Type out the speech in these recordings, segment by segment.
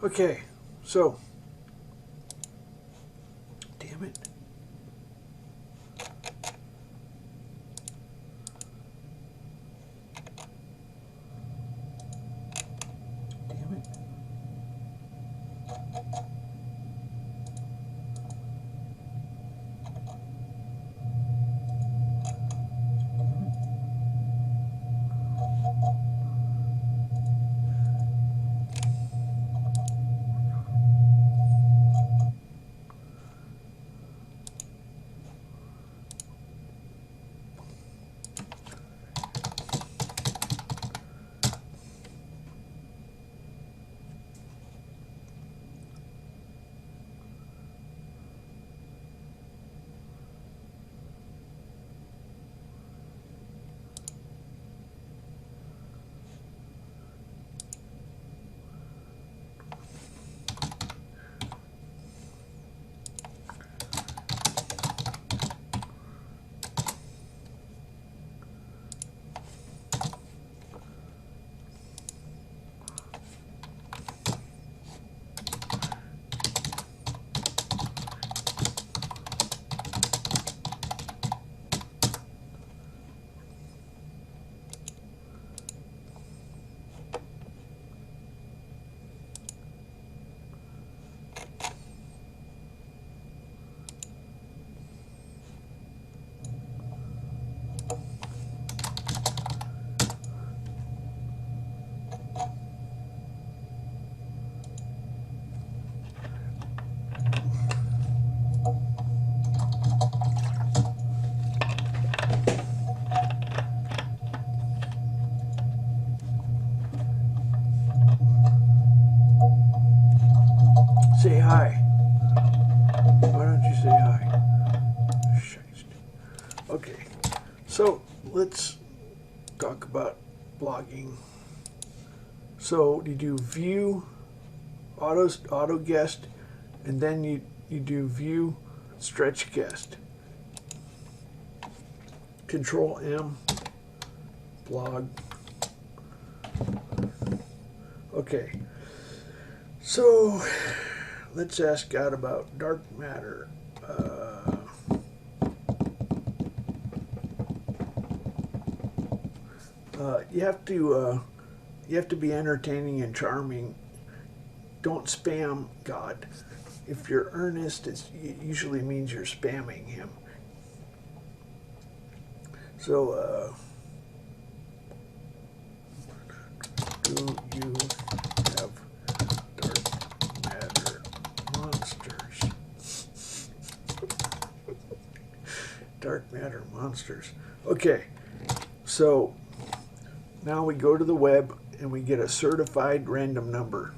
Okay, so, damn it. Damn it. Say hi. Why don't you say hi? Shite. Okay, so let's talk about blogging. So you do view, auto guest, and then you do view stretch guest. Control M, blog. Okay, so let's ask God about dark matter. You have to be entertaining and charming. Don't spam God. If you're earnest, it usually means you're spamming him. So, do you have dark matter monsters? Dark matter monsters. Okay, so now we go to the web and we get a certified random number.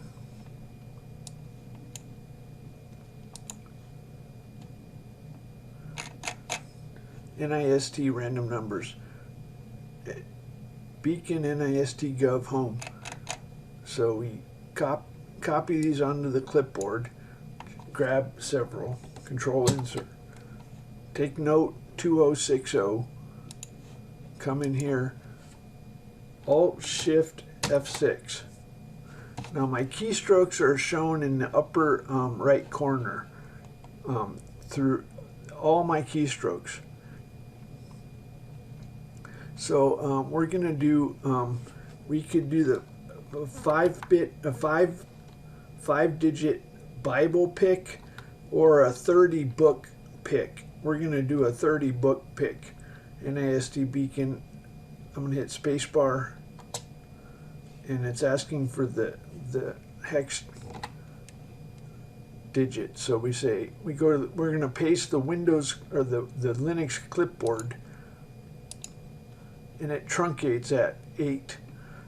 NIST random numbers. Beacon NIST Gov Home. So we copy these onto the clipboard, grab several, Control Insert. Take note 2060, come in here, Alt Shift F6. Now my keystrokes are shown in the upper right corner through all my keystrokes. So we're gonna do, we could do the five-digit Bible pick or a 30 book pick. We're gonna do a 30 book pick. NIST Beacon. I'm gonna hit spacebar, and it's asking for the hex digit. So we say we're gonna paste the Windows or the Linux clipboard, and it truncates at 8.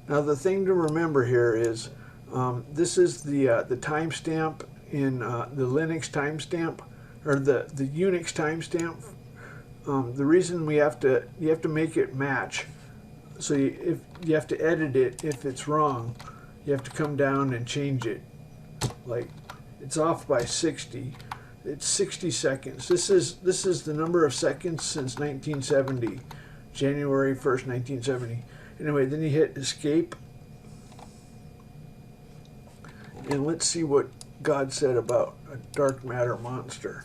Now the thing to remember here is this is the timestamp in the Linux timestamp or the Unix timestamp. The reason you have to make it match. So if you have to edit it if it's wrong, you have to come down and change it. Like it's off by 60. It's 60 seconds. This is the number of seconds since 1970. January 1st, 1970. Anyway, then you hit escape, And let's see what God said about a dark matter monster.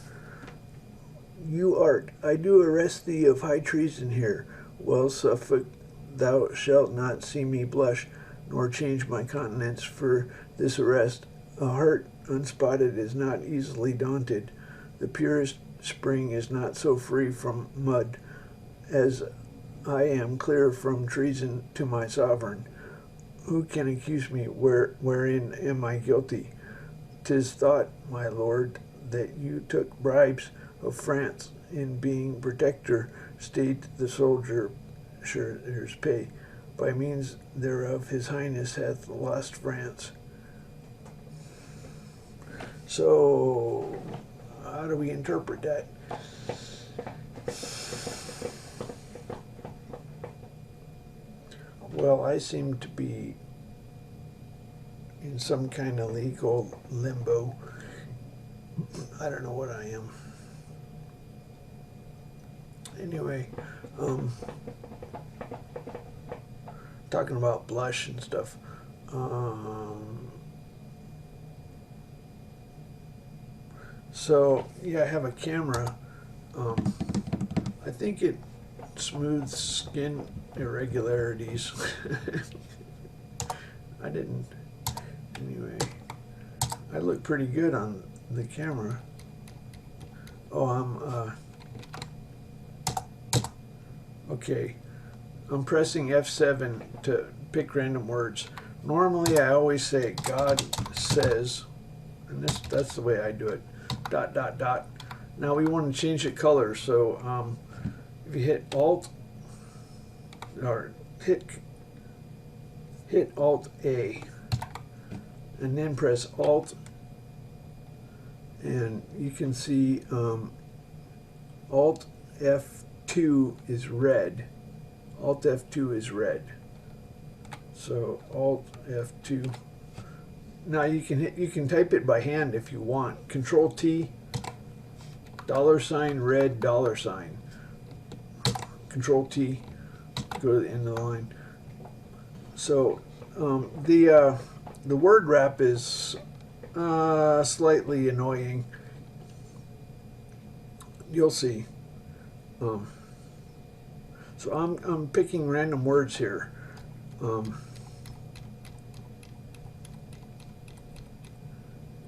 You art, I do arrest thee of high treason here. Well, Suffolk, thou shalt not see me blush, nor change my countenance for this arrest. A heart unspotted is not easily daunted. The purest spring is not so free from mud as I am clear from treason to my sovereign. Who can accuse me? Wherein am I guilty? 'Tis thought, my lord, that you took bribes of France in being protector state the soldier's pay. By means thereof his highness hath lost France. So, how do we interpret that? Well, I seem to be in some kind of legal limbo. I don't know what I am. Anyway, talking about blush and stuff. So, yeah, I have a camera. I think it smooths skin irregularities. I didn't. Anyway, I look pretty good on the camera. Oh, okay. I'm pressing F7 to pick random words. Normally, I always say God says, and that's the way I do it. ... Now we want to change the color, so if you hit Alt or hit Alt A and then press Alt, and you can see Alt F2 is red. Alt F2 is red. So Alt F2. Now you can type it by hand if you want. Control T, $, red, $. Control T, go to the end of the line. So the word wrap is slightly annoying. You'll see. So I'm picking random words here.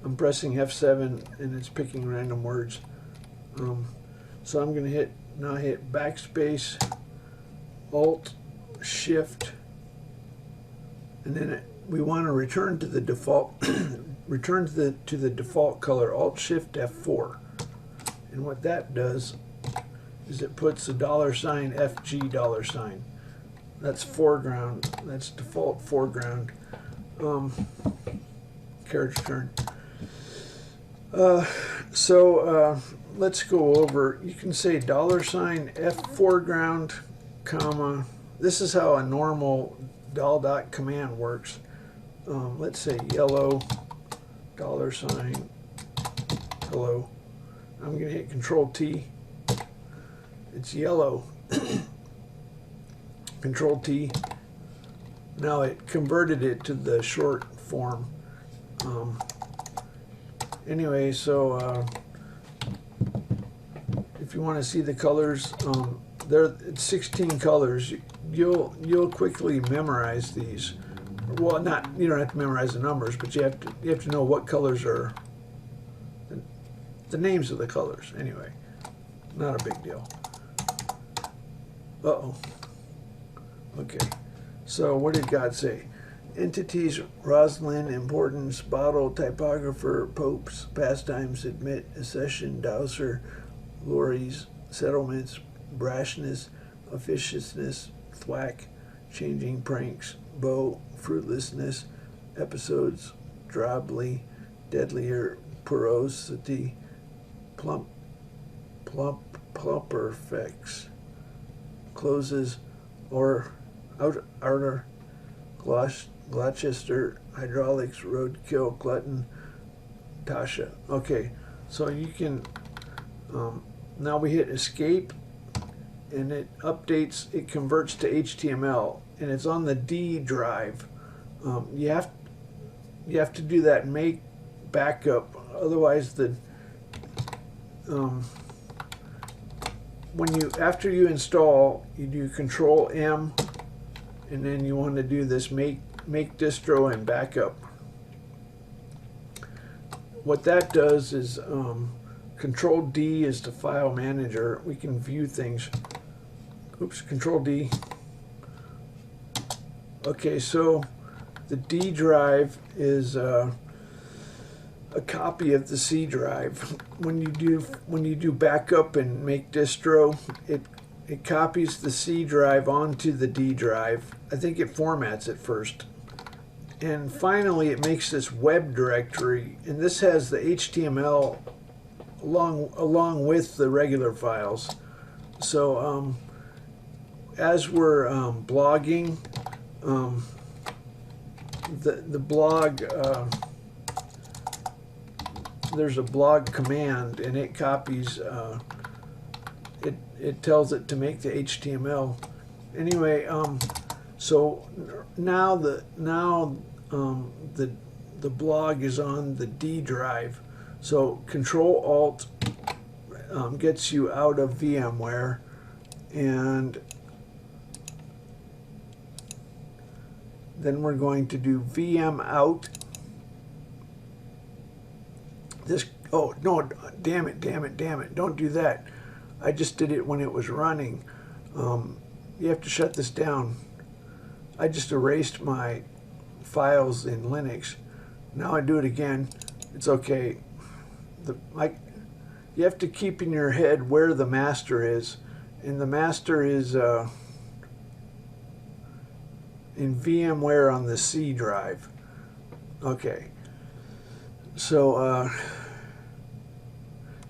I'm pressing F7 and it's picking random words. So I'm going to hit backspace, Alt, Shift, and then we want to return to the default return to the default color, Alt Shift F4. And what that does is it puts the $, FG $. That's foreground. That's default foreground. Carriage turn. Let's go over. You can say $ F foreground, comma. This is how a normal $dot command works. Let's say yellow, $, hello. I'm going to hit Control T. It's yellow. Control T. Now it converted it to the short form. Anyway, so if you want to see the colors, it's 16 colors. You'll quickly memorize these. Well, you don't have to memorize the numbers, but you have to know what colors are the names of the colors. Anyway, not a big deal. Uh-oh. Okay. So what did God say? Entities, Roslyn, importance, bottle, typographer, popes, pastimes, admit, accession, dowser, lorries, settlements, brashness, officiousness, thwack, changing pranks, bow, fruitlessness, episodes, drably, deadlier, porosity, plumperfects, closes, or outer, Gloucester, hydraulics, roadkill, glutton, Tasha. Okay, so you can, now we hit escape and it updates, it converts to HTML and it's on the D drive. you have to do that make backup, otherwise the after you install, you do Control M, and then you want to do this make distro and backup. What that does is Control D is the file manager. We can view things. Oops, Control D. Okay, so the D drive is a copy of the C drive. When you do backup and make distro, it copies the C drive onto the D drive. I think it formats it first. And finally it makes this web directory, and this has the HTML along with the regular files. So as we're blogging, the blog, there's a blog command, and it copies, it tells it to make the HTML. Anyway, so now the blog is on the D drive. So Control Alt gets you out of VMware, and then we're going to do VM out. This, oh no, damn it, don't do that. I just did it when it was running. You have to shut this down. I just erased my files in Linux. Now I do it again. It's okay. You have to keep in your head where the master is, and the master is in VMware on the C drive. Okay. So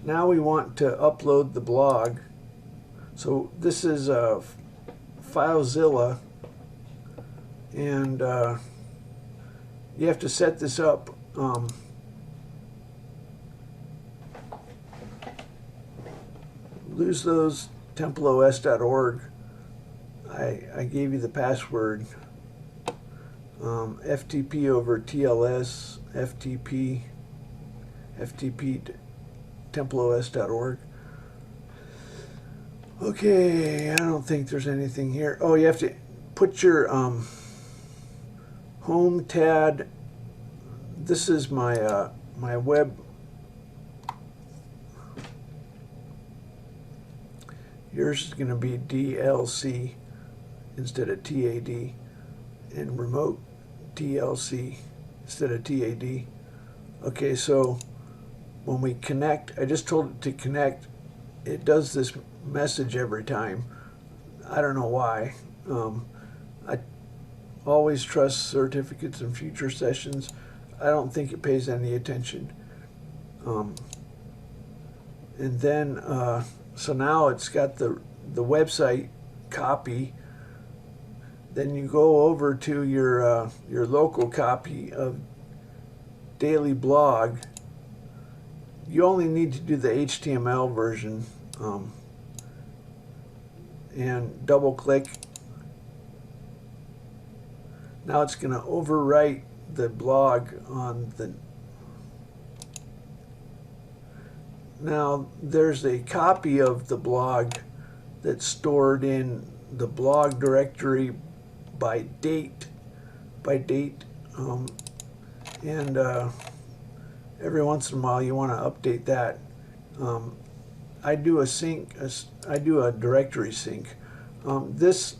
now we want to upload the blog. So this is FileZilla, and you have to set this up. Lose those TempleOS.org. I gave you the password. FTP over TLS, FTP TempleOS.org. Okay, I don't think there's anything here. Oh, you have to put your home tab. This is my my web. Yours is going to be DLC instead of TAD, and remote DLC instead of TAD. Okay, so when we connect, I just told it to connect. It does this message every time. I don't know why. I always trust certificates in future sessions. I don't think it pays any attention. And then so now it's got the website copy. Then you go over to your local copy of daily blog. You only need to do the HTML version, and double click. Now it's going to overwrite the blog on the. Now there's a copy of the blog that's stored in the blog directory by date, and every once in a while you want to update that. I do a sync. I do a directory sync. This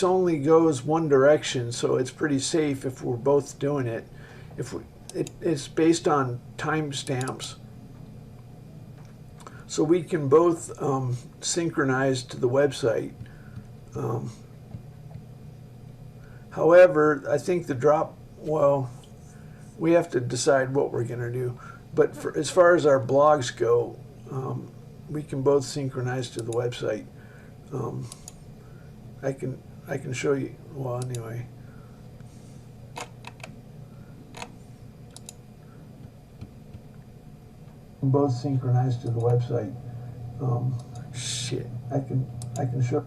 only goes one direction, so it's pretty safe if we're both doing it. It's based on timestamps, so we can both synchronize to the website. However, I think well, we have to decide what we're going to do. But as far as our blogs go, we can both synchronize to the website. I can show you. Well, anyway. Both synchronized to the website. Shit. I can show.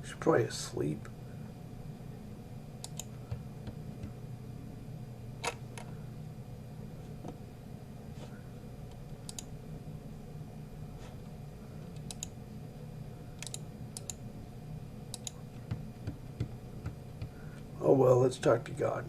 She's probably asleep. Oh well, let's talk to God.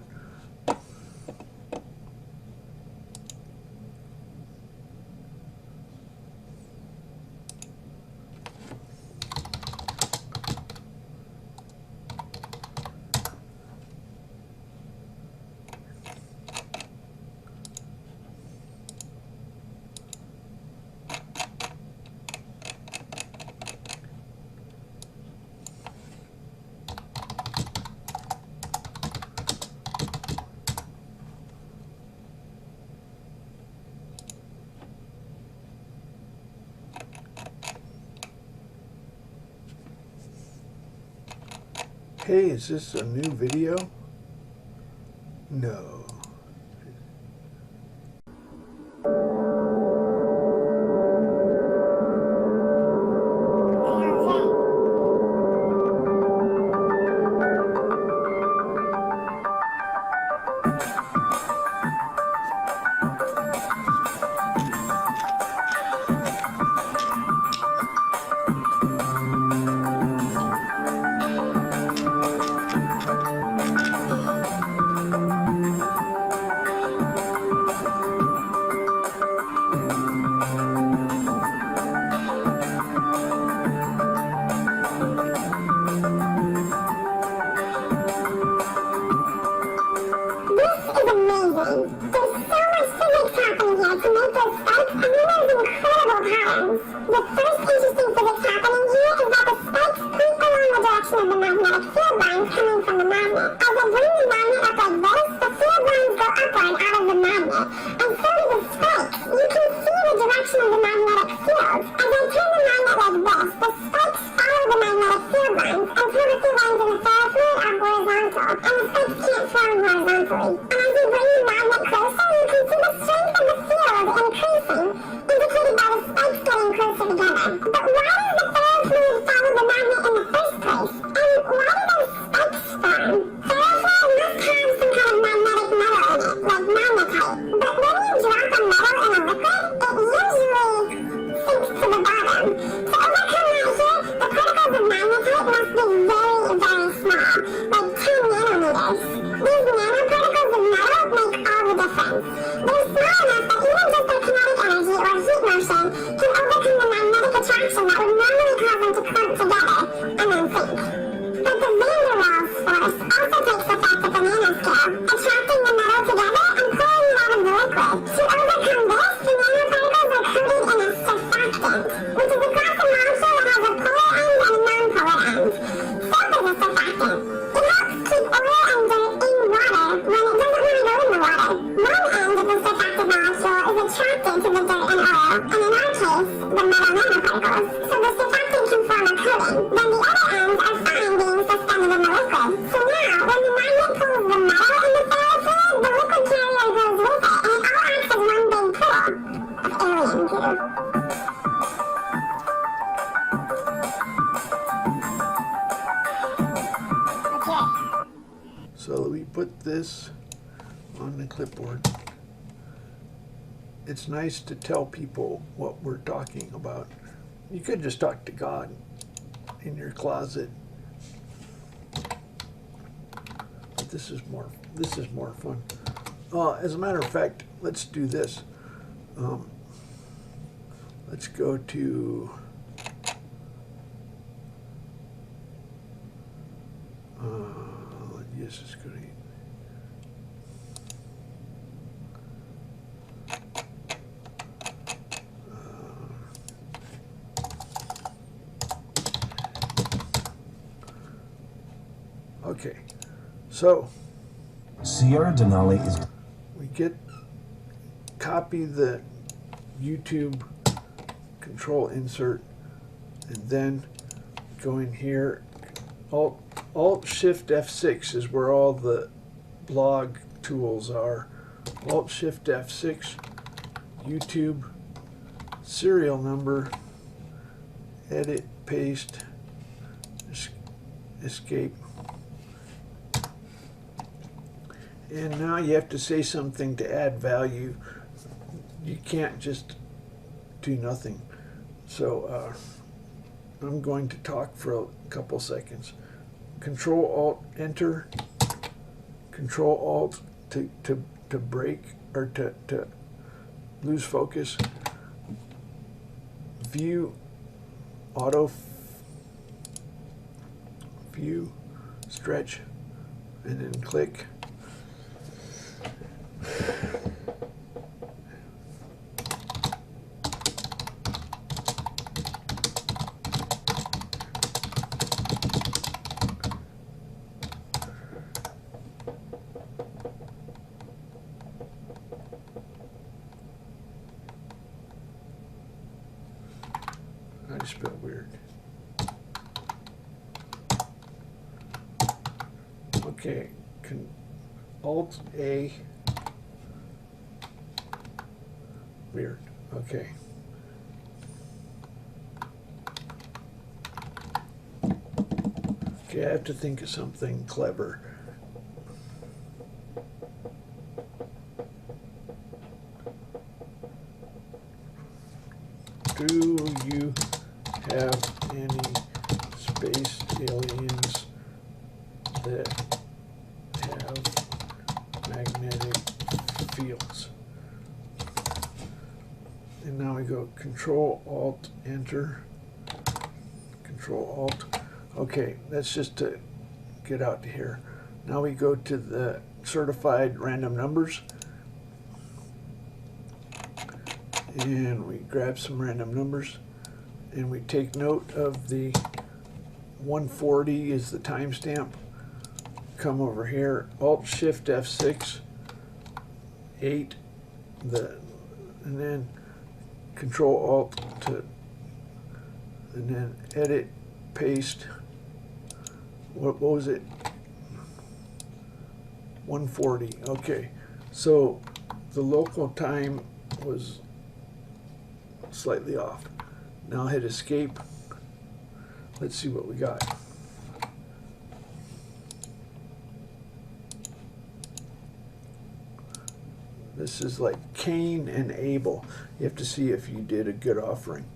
Hey, is this a new video? No. So we put this on the clipboard. It's nice to tell people what we're talking about. You could just talk to God in your closet. But this is more fun. As a matter of fact, let's do this. Let's go to yes, it's good. Okay, so 𝗖𝗢𝗥𝗥𝗨𝗣𝗧𝗘𝗗 is. We copy the YouTube control insert, and then go in here. Alt-Shift-F6 is where all the blog tools are. Alt-Shift-F6, YouTube, serial number, edit, paste, escape. And now you have to say something to add value. You can't just do nothing. So I'm going to talk for a couple seconds. Control-Alt-Enter, Control Alt to break or to lose focus. View auto view stretch, and then click. I spelled weird. Okay, Alt A. Weird. Okay. Okay, I have to think of something clever. Do you have any space aliens that have magnetic fields? And now we go Control Alt Enter. Control Alt. Okay, that's just to get out to here. Now we go to the certified random numbers. And we grab some random numbers, and we take note of the 140 is the timestamp. Come over here, Alt Shift F6, 8, and then Control Alt to, and then edit, paste. What was it? 140. Okay, so the local time was slightly off. Now hit escape. Let's see what we got. This is like Cain and Abel. You have to see if you did a good offering.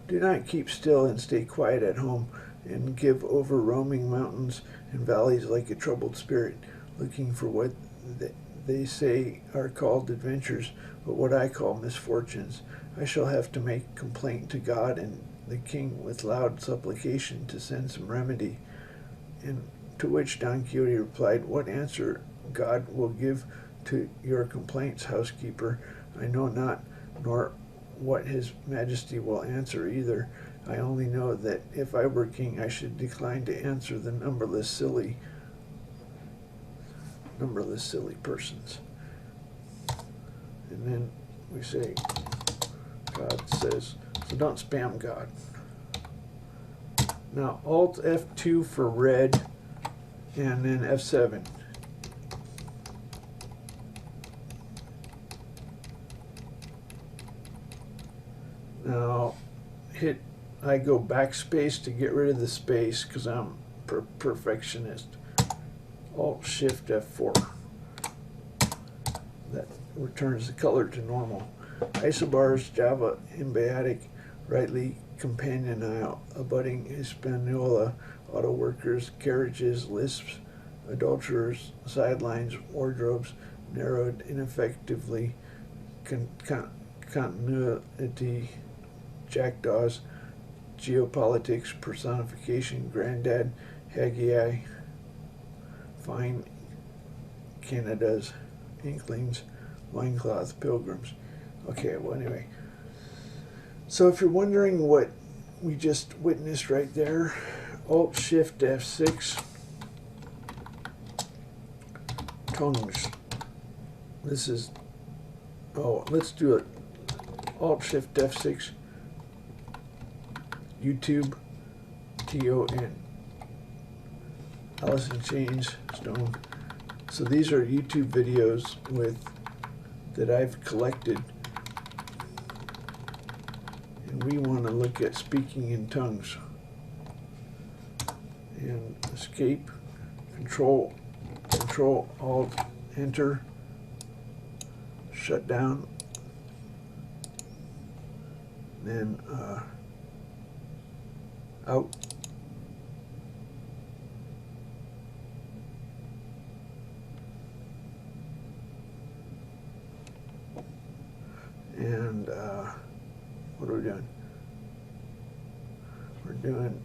Do not keep still and stay quiet at home, and give over roaming mountains and valleys like a troubled spirit, looking for what they say are called adventures, but what I call misfortunes. I shall have to make complaint to God and the king with loud supplication to send some remedy. And to which Don Quixote replied, what answer God will give to your complaints, housekeeper, I know not, nor what his majesty will answer either. I only know that if I were king, I should decline to answer the numberless silly persons. And then we say, God says, so don't spam God. Now Alt F2 for red, and then F7. Now I go backspace to get rid of the space because I'm perfectionist. Alt Shift F4. That returns the color to normal. Isobars, Java, 𝗖𝗢𝗥𝗥𝗨𝗣𝗧𝗘𝗗, rightly, companion isle, abutting Hispaniola, auto workers, carriages, lisps, adulterers, sidelines, wardrobes, narrowed ineffectively, continuity, jackdaws, geopolitics, personification, granddad, Haggai, fine, Canada's, inklings, loincloth, pilgrims. Okay, well anyway. So if you're wondering what we just witnessed right there, Alt Shift F6, tongues. This is, oh, let's do it. Alt Shift F6, YouTube, TON. Alice in Chains, Stone. So these are YouTube videos that I've collected, and we want to look at speaking in tongues. And escape, Control Alt Enter, shut down, then out. And what are we doing? We're doing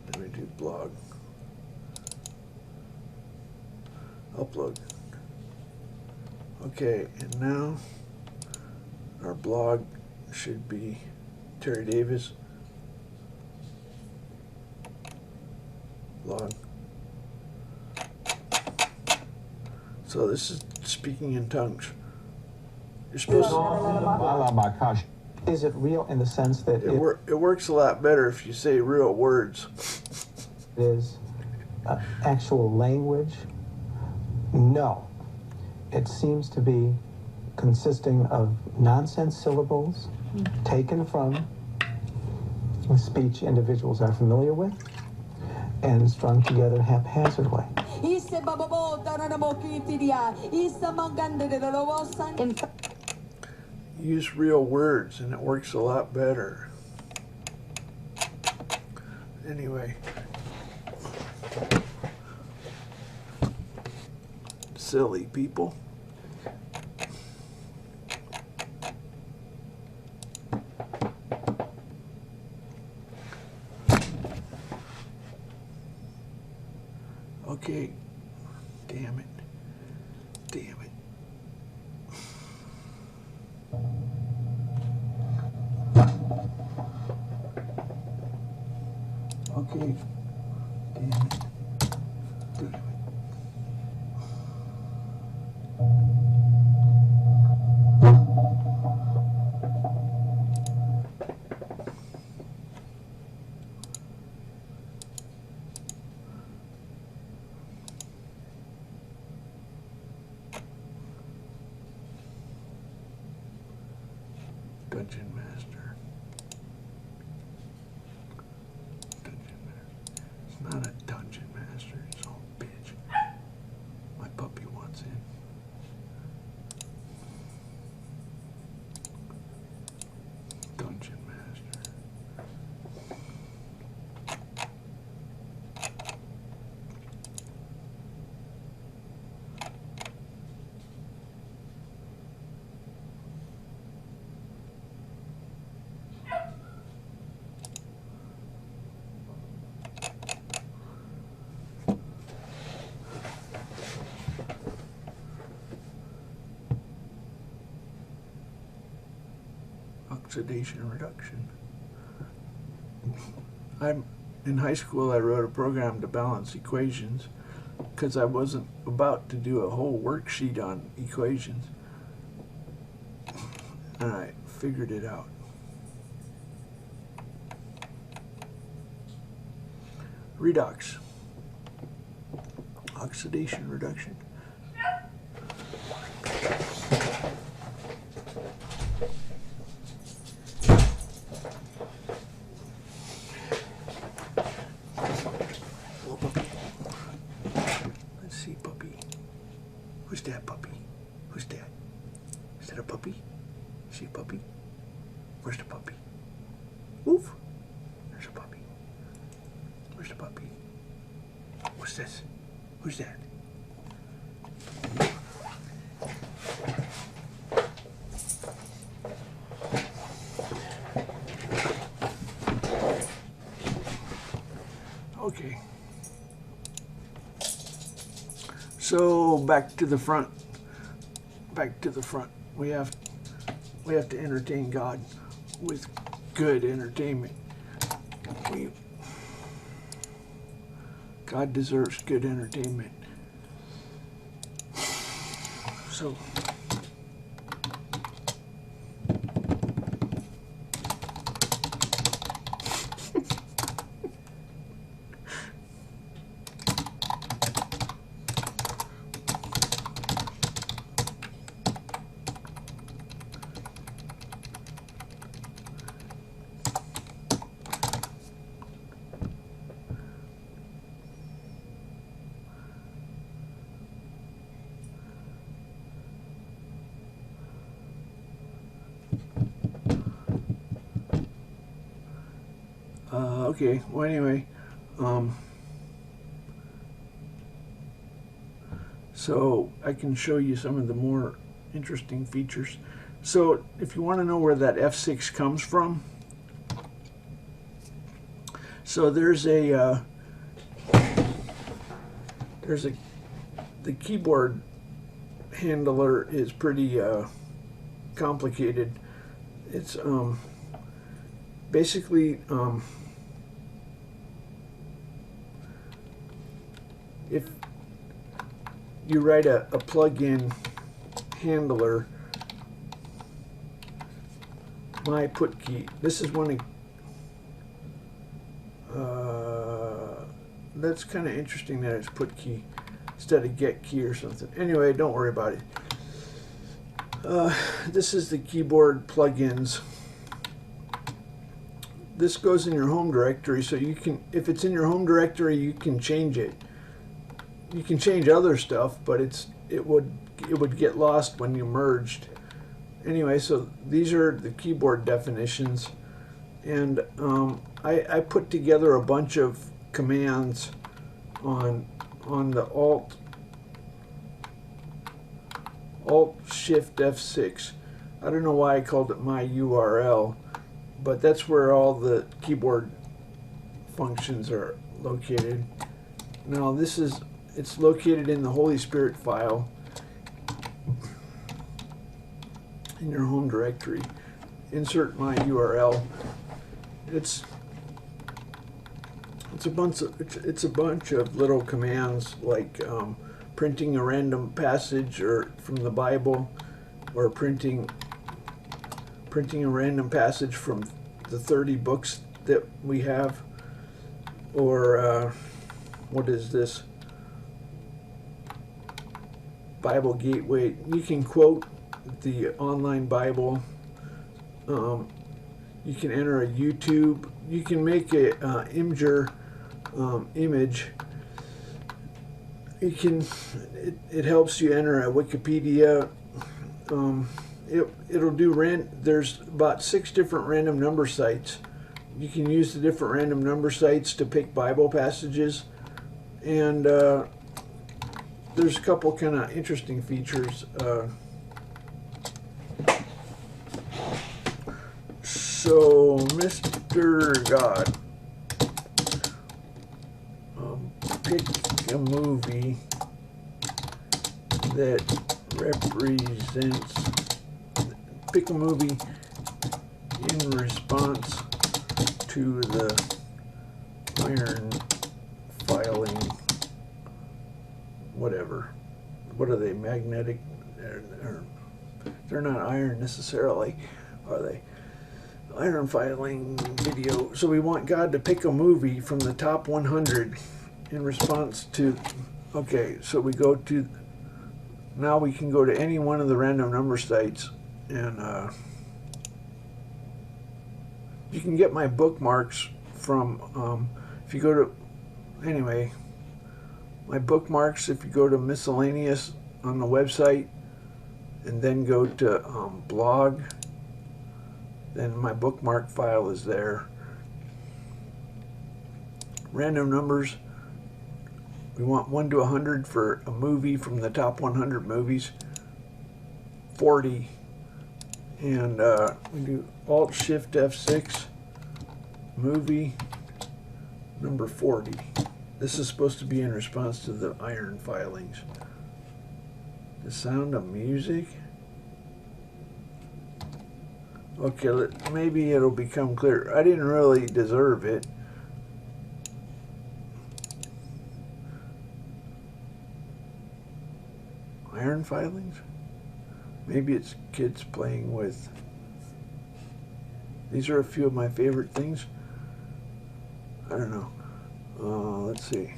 let me do blog. Upload. Okay, and now our blog should be Terry Davis blog. So this is speaking in tongues. You're supposed to. Is it real in the sense that It works a lot better if you say real words. it is actual language? No. It seems to be consisting of nonsense syllables taken from speech individuals are familiar with and strung together haphazardly. Use real words and it works a lot better. Anyway. Silly people. Okay. Damn it. Damn it. Okay. Damn it. Damn it. Dungeon Master. Dungeon Master. It's not a Dungeon Master, it's all bitch. My puppy wants in. Dungeon Master. Oxidation reduction. In high school I wrote a program to balance equations because I wasn't about to do a whole worksheet on equations, and I figured it out. Redox. Oxidation reduction. Let's see, puppy. Who's that puppy? Who's that? Is that a puppy? See a puppy? Where's the puppy? Woof. There's a puppy. Where's the puppy? What's this? Who's that? Okay. So back to the front. Back to the front. We have to entertain God with good entertainment. God deserves good entertainment. So okay, well anyway, so I can show you some of the more interesting features. So if you want to know where that F6 comes from, so there's the keyboard handler is pretty complicated. It's basically if you write a plug-in handler, my put key, this is one of, that's kind of interesting that it's put key instead of get key or something. Anyway, don't worry about it. This is the keyboard plugins. This goes in your home directory, so you can, if it's in your home directory, you can change it. You can change other stuff, but it would get lost when you merged. Anyway, so these are the keyboard definitions, and I put together a bunch of commands on the Alt Shift F6. I don't know why I called it my URL, but that's where all the keyboard functions are located. Now it's located in the Holy Spirit file in your home directory. Insert my URL. It's a bunch of little commands like printing a random passage or from the Bible, or printing a random passage from the 30 books that we have, or what is this? Bible Gateway. You can quote the online Bible. You can enter a YouTube. You can make a Imgur image. You can. It helps you enter a Wikipedia. It'll do there's about 6 different random number sites. You can use the different random number sites to pick Bible passages, and there's a couple kind of interesting features. So, Mr. God, pick a movie that represents, pick a movie in response to the iron filing, whatever. What are they, magnetic? They're not iron necessarily, are they? Iron filing video. So we want God to pick a movie from the top 100 in response to, okay, so we go to, now we can go to any one of the random number sites, and you can get my bookmarks from, if you go to, anyway, my bookmarks, if you go to miscellaneous on the website and then go to blog, then my bookmark file is there. Random numbers, we want 1 to 100 for a movie from the top 100 movies, 40, and we do Alt Shift F6, movie number 40. This is supposed to be in response to the iron filings. The Sound of Music. Okay, maybe it'll become clear. I didn't really deserve it. Iron filings? Maybe it's kids playing with. These are a few of my favorite things. I don't know. Let's see.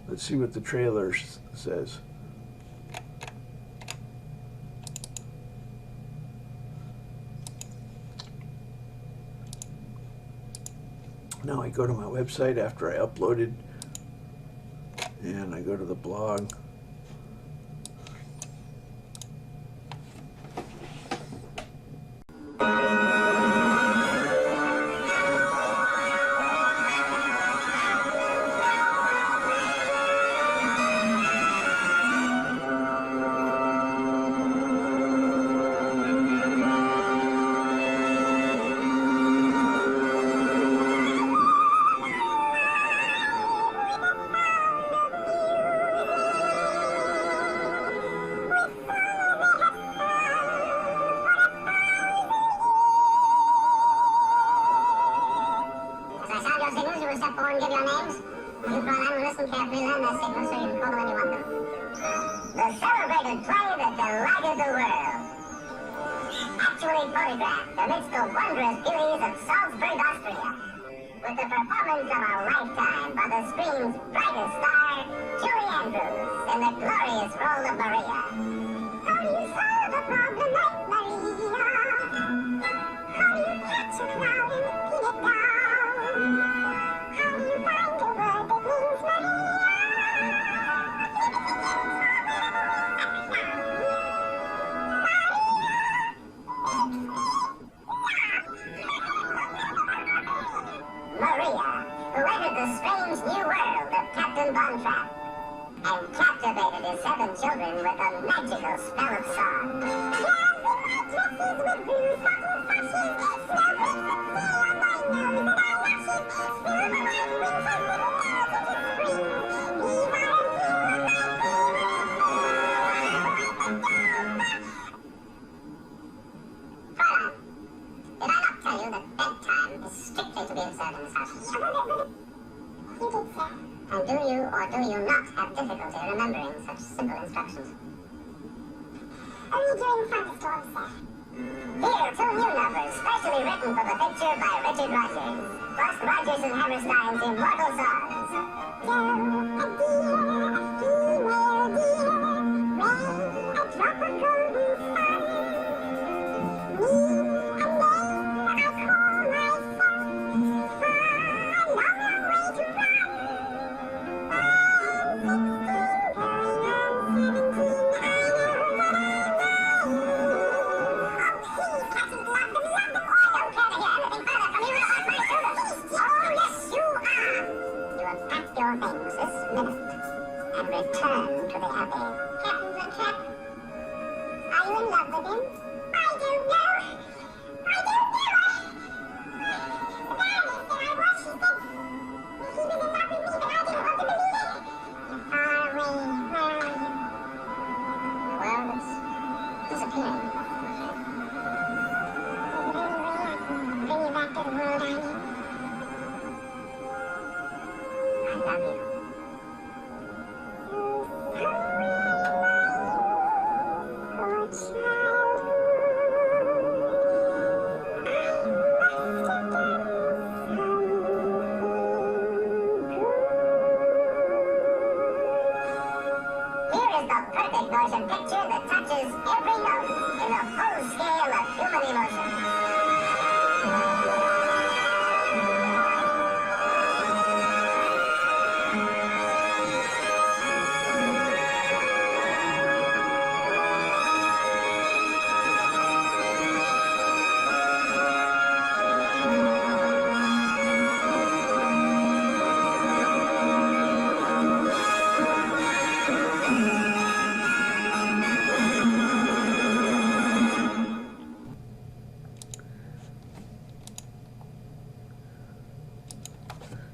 Let's see what the trailer says. Now I go to my website after I uploaded, and I go to the blog. and give your names? You brought on and listen carefully, learn their signals so you can call them when you want them. The celebrated play that delighted the world. Actually photographed amidst the wondrous beauties of Salzburg, Austria. With the performance of a lifetime by the screen's brightest star, Julie Andrews, in the glorious role of Maria. How do you solve a problem like Maria? How do you catch a crowd and pin it down? How do you find a word that means Maria? Maria, who entered the strange new world of Captain Von Trapp and captivated his 7 children with a magical spell of song. Did I not tell you that bedtime is strictly to be observed in this house? You did, sir. And do you or do you not have difficulty remembering such simple instructions? Only during thunderstorms, sir. Here, 2 new novels, specially written for the picture by Richard Rogers, plus Rogers and Hammerstein's immortal songs. Joe, a dear, a female deer, red, a drop of golden sun. Me, a name I call myself, a long way to run. Things this minute and return to the Abbey. Captain Von Trapp, are you in love with him? I don't know. I don't know. The baroness said I was, she said. He was in love with me, but I didn't want to believe it. You're far away. Where are you? Well, it's disappearing. Is there any way I can bring you back to the world I knew? I love you. Here is the perfect motion picture that touches every note in the full scale of human emotion.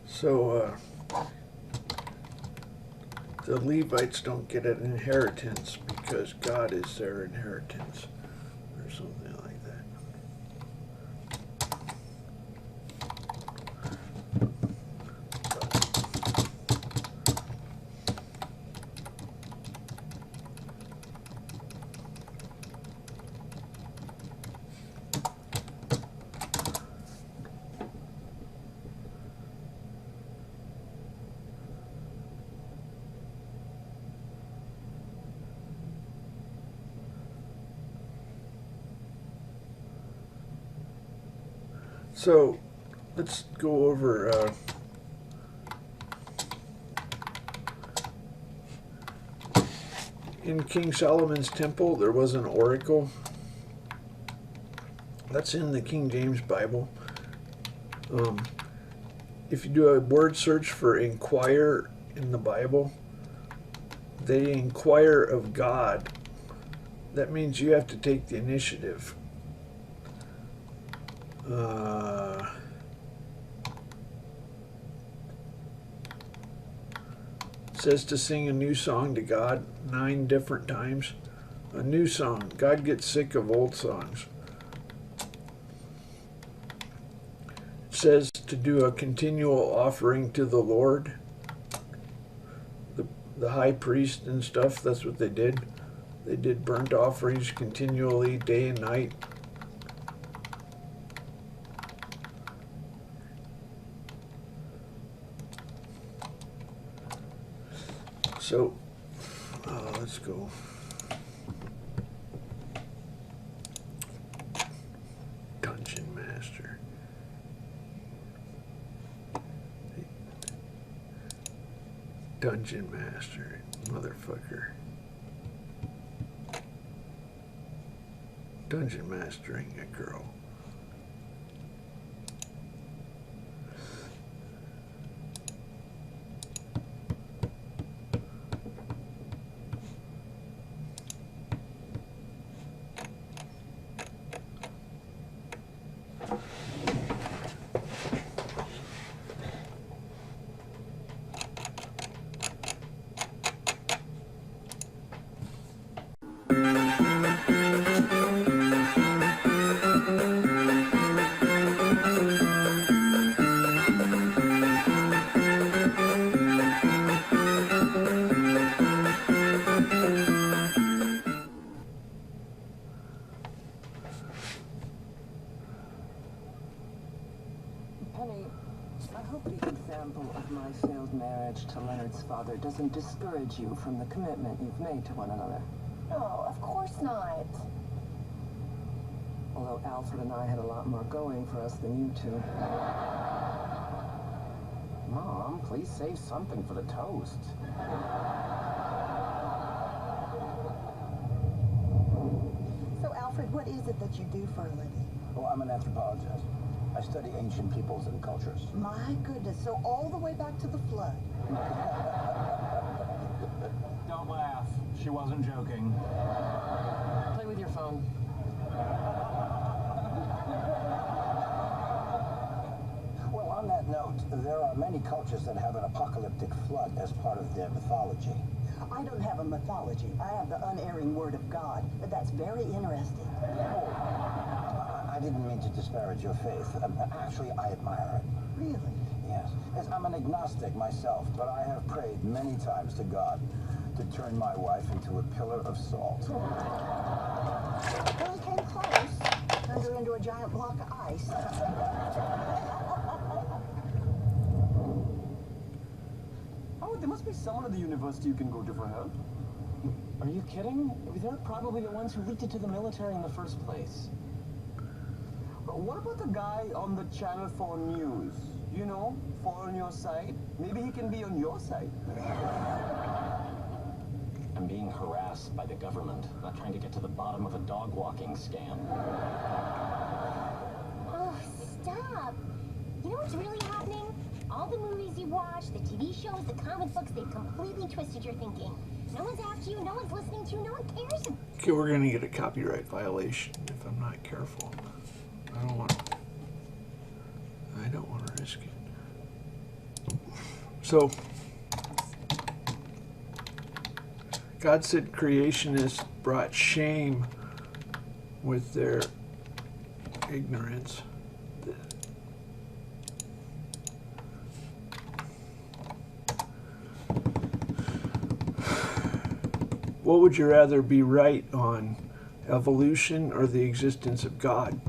So the Levites don't get an inheritance because God is their inheritance, or something like that. So let's go over in King Solomon's temple there was an oracle. That's in the King James Bible. If you do a word search for inquire in the Bible, they inquire of God. That means you have to take the initiative. Says to sing a new song to God 9 different times. A new song. God gets sick of old songs. says to do a continual offering to the Lord. The high priest and stuff, that's what they did. They did burnt offerings continually, day and night. So, let's go. Dungeon Master. Dungeon Master, motherfucker. Dungeon mastering a girl. Penny, I hope the example of my failed marriage to Leonard's father doesn't discourage you from the commitment you've made to one another. No, of course not. Although Alfred and I had a lot more going for us than you two. Mom, please save something for the toast. So, Alfred, what is it that you do for a living? Well, I'm an anthropologist. I study ancient peoples and cultures. My goodness, so all the way back to the flood. Don't laugh. She wasn't joking. Play with your phone. Well, on that note, there are many cultures that have an apocalyptic flood as part of their mythology. I don't have a mythology. I have the unerring word of God, but that's very interesting. I didn't mean to disparage your faith. Actually, I admire it. Really? Yes. Yes, I'm an agnostic myself, but I have prayed many times to God to turn my wife into a pillar of salt. Well, you came close. Turned her into a giant block of ice. Oh, there must be someone at the university you can go to for help. Are you kidding? They're probably the ones who leaked it to the military in the first place. What about the guy on the Channel 4 News? You know, 4 on your side? Maybe he can be on your side. I'm being harassed by the government, not trying to get to the bottom of a dog walking scam. Oh, stop. You know what's really happening? All the movies you watch, the TV shows, the comic books, they've completely twisted your thinking. No one's after you, no one's listening to you, no one cares. Okay, we're going to get a copyright violation if I'm not careful. I don't want to risk it. So, God said creationists brought shame with their ignorance. What would you rather be right on, evolution or the existence of God?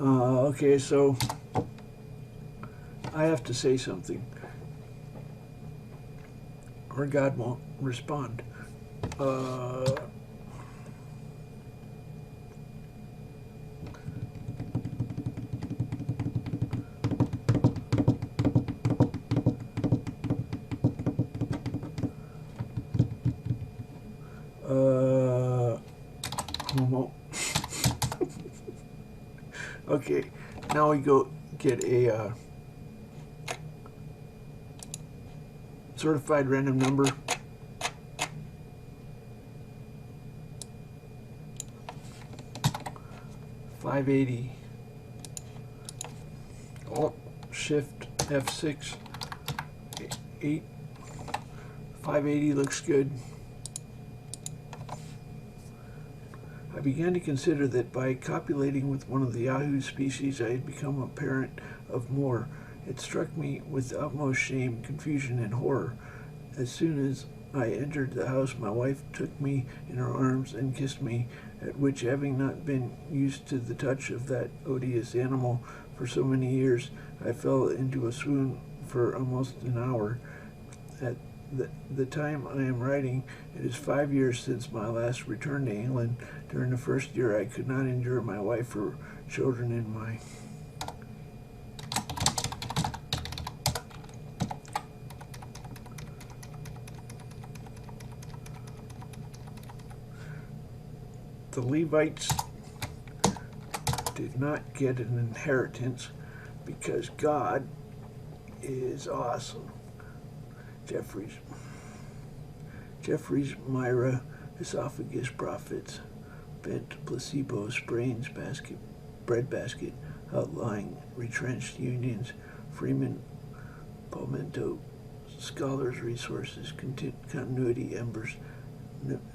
Okay, so I have to say something, or God won't respond. Homo. Okay, now we go get a certified random number. '580. Alt Shift F6, 580 looks good. I began to consider that by copulating with one of the Yahoo species, I had become a parent of more. It struck me with the utmost shame, confusion, and horror. As soon as I entered the house, my wife took me in her arms and kissed me, at which, having not been used to the touch of that odious animal for so many years, I fell into a swoon for almost an hour. At the time I am writing, it is 5 years since my last return to England. During the first year, I could not endure my wife or children in my The Levites did not get an inheritance because God is awesome. Jeffrey's Myra esophagus prophets bent placebo sprains bread basket outlying retrenched unions Freeman Palmetto scholars resources continuity embers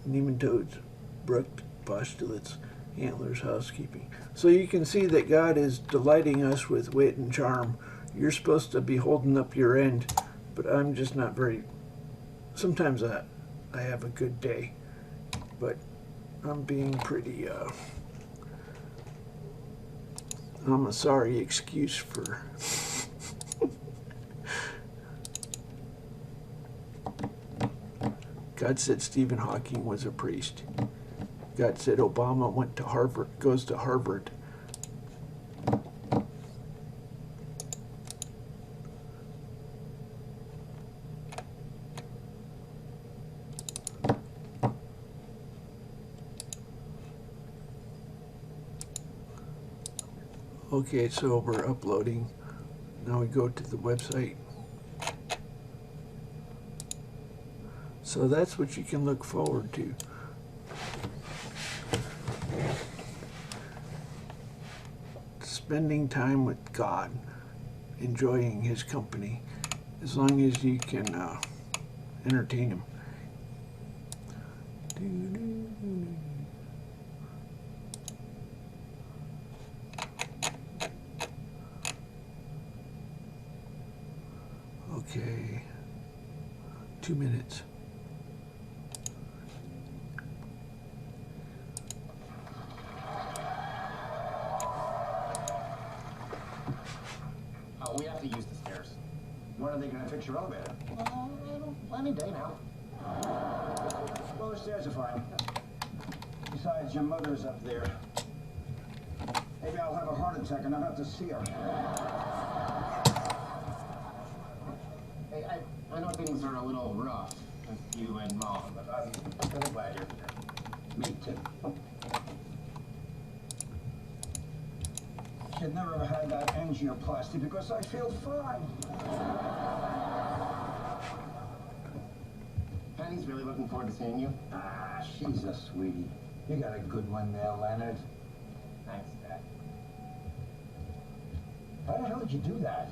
nematodes Brucked postulates antlers housekeeping. So you can see that God is delighting us with wit and charm. You're supposed to be holding up your end, but I'm just not very. Sometimes I have a good day, but I'm being pretty I'm a sorry excuse for God said Stephen Hawking was a priest. God said Obama went to Harvard, goes to Harvard. Okay, so we're uploading. Now we go to the website. So that's what you can look forward to. Spending time with God, enjoying His company, as long as you can entertain Him. Okay, 2 minutes. We have to use the stairs. When are they going to fix your elevator? Any day now. Well, the stairs are fine. Besides, your mother's up there. Maybe I'll have a heart attack and not have to see her. Hey, I know things are a little rough with you and Mom, but I'm really glad you're here. Me too. Should never have had that angioplasty because I feel fine. Penny's really looking forward to seeing you. Ah, she's a sweetie. You got a good one there, Leonard. Thanks, Dad. How the hell did you do that?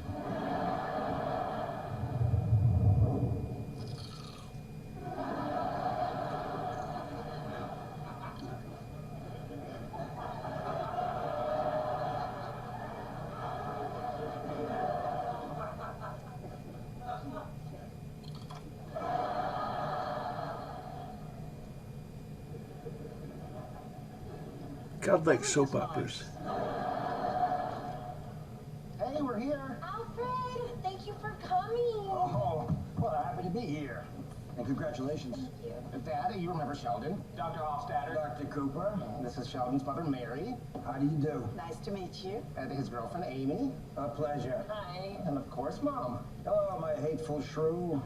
God likes soap operas. Hey, we're here. Alfred, thank you for coming. Oh, well, happy to be here. And congratulations. Dad, you remember Sheldon? Dr. Hofstadter. Dr. Cooper. This is Sheldon's mother, Mary. How do you do? Nice to meet you. And his girlfriend, Amy. A pleasure. Hi. And of course, Mom. Hello, my hateful shrew.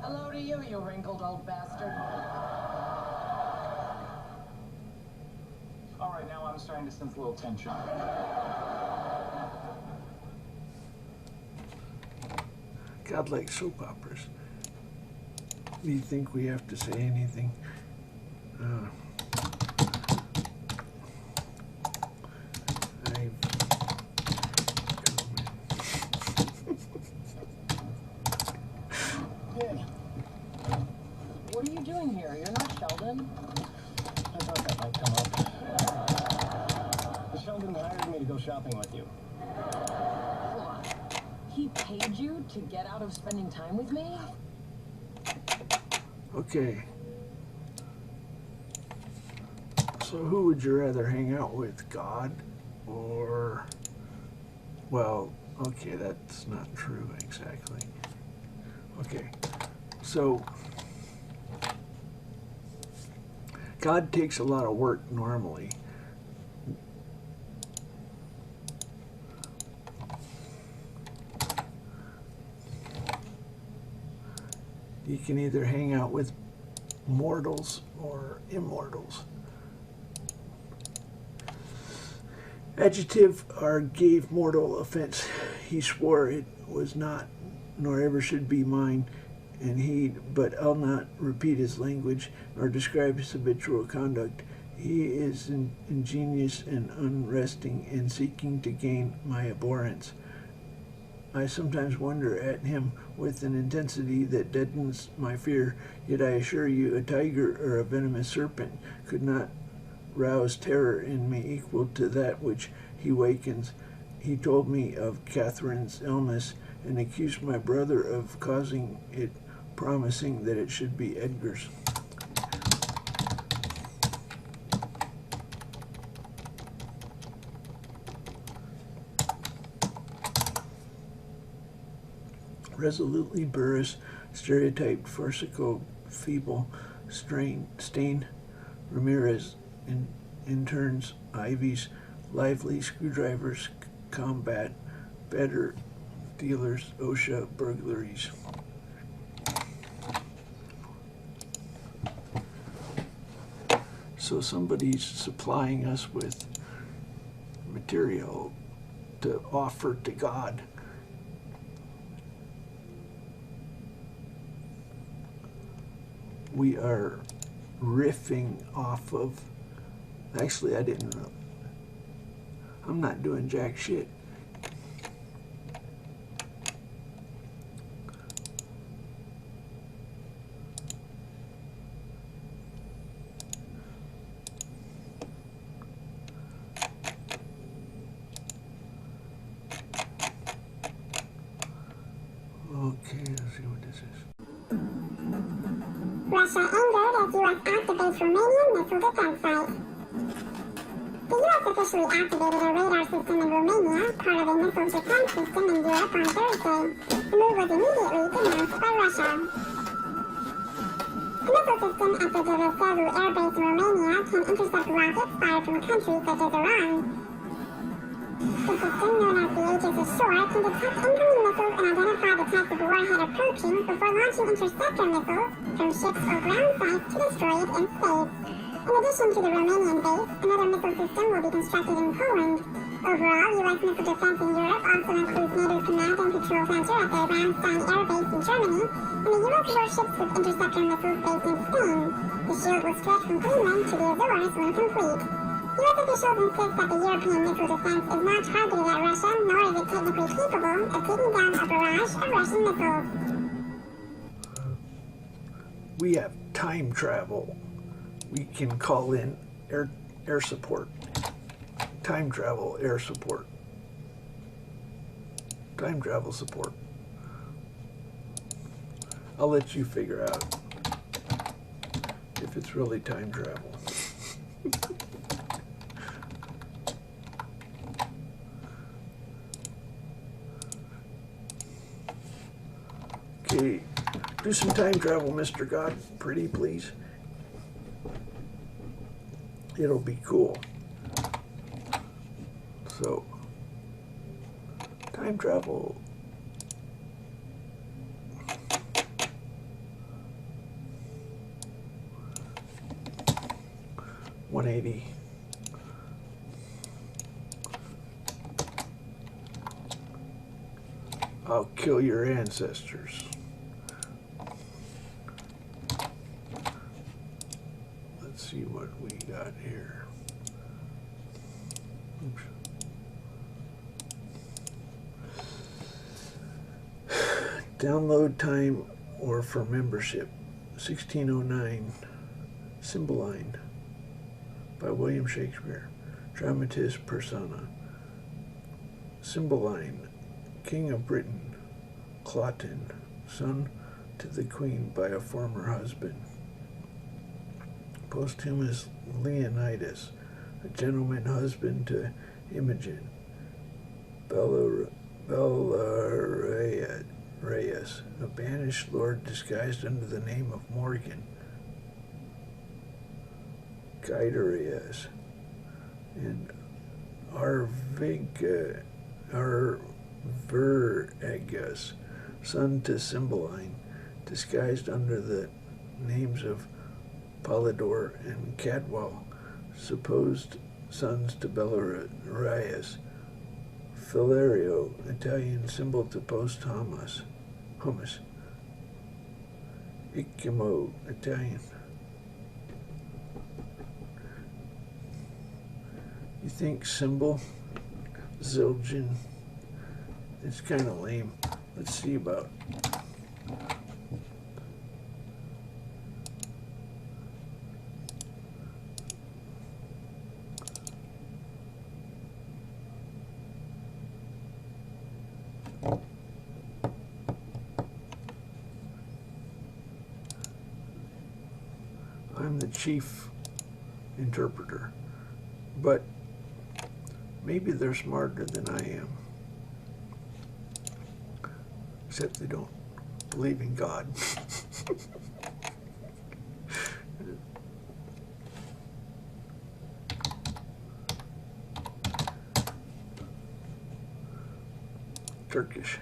Hello to you, you wrinkled old bastard. All right, now I'm starting to sense a little tension. God likes soap operas. Do you think we have to say anything? to go shopping with you. Hold on. He paid you to get out of spending time with me? Okay. So who would you rather hang out with, God or, well, okay, that's not true exactly. Okay, so God takes a lot of work normally. You can either hang out with mortals or immortals. Adjective or gave mortal offense. He swore it was not, nor ever should be mine, but I'll not repeat his language, nor describe his habitual conduct. He is ingenious and unresting, and seeking to gain my abhorrence. I sometimes wonder at him with an intensity that deadens my fear, yet I assure you a tiger or a venomous serpent could not rouse terror in me equal to that which he wakens. He told me of Catherine's illness and accused my brother of causing it, promising that it should be Edgar's. Resolutely Burris, stereotyped, farcical, feeble, stained, Ramirez, interns, Ivies, lively, screwdrivers, combat, better, dealers, OSHA, burglaries. So somebody's supplying us with material to offer to God. We are riffing off of, actually I didn't know, I'm not doing jack shit. Okay, let's see what this is. Russia angered as U.S. activates Romanian missile defense site. The U.S. officially activated a radar system in Romania, part of a missile defense system in Europe on Thursday. The move was immediately denounced by Russia. The missile system at the 𝗖𝗢𝗥𝗥𝗨𝗣𝗧𝗘𝗗 air base in Romania can intercept rockets fired from countries such as Iran. The system, known as the Aegis Ashore, can detect incoming missiles and identify the type of warhead approaching before launching interceptor missiles from ships or ground sites to destroy it in space. In addition to the Romanian base, another missile system will be constructed in Poland. Overall, U.S. missile defense in Europe also includes NATO's Command and Control Center at the Ramstein Air Base in Germany, and the U.S. warships with interceptor missiles based in Spain. The shield will stretch from Greenland to the Azores when complete. U.S. officials insist that the European missile defense is not targeted at Russia, nor is it technically capable of taking down a barrage of Russian missiles. We have time travel. We can call in air support. Time travel, air support. Time travel support. I'll let you figure out if it's really time travel. Okay, do some time travel, Mr. God, pretty please. It'll be cool. So, time travel. $180. I'll kill your ancestors. Let's see what we got here. Oops. Download time or for membership. 1609. Cymbeline by William Shakespeare. Dramatis persona. 𝗖𝗢𝗥𝗥𝗨𝗣𝗧𝗘𝗗, King of Britain, 𝗖𝗢𝗥𝗨𝗣𝗧𝗘𝗗, son to the Queen by a former husband. Posthumous Leonidas, a gentleman husband to Imogen. Belarius, a banished lord disguised under the name of Morgan. Guiderius, and Arviragus, son to Cymbeline, disguised under the names of Polydor and Cadwal, supposed sons to Belarius. Philario, Italian symbol to Posthumus. 𝗖𝗢𝗥𝗥𝗨𝗣𝗧𝗘𝗗, Italian. You think symbol, Zildjian? It's kind of lame. Let's see about. I'm the chief interpreter, but maybe they're smarter than I am, except they don't believe in God. Turkish.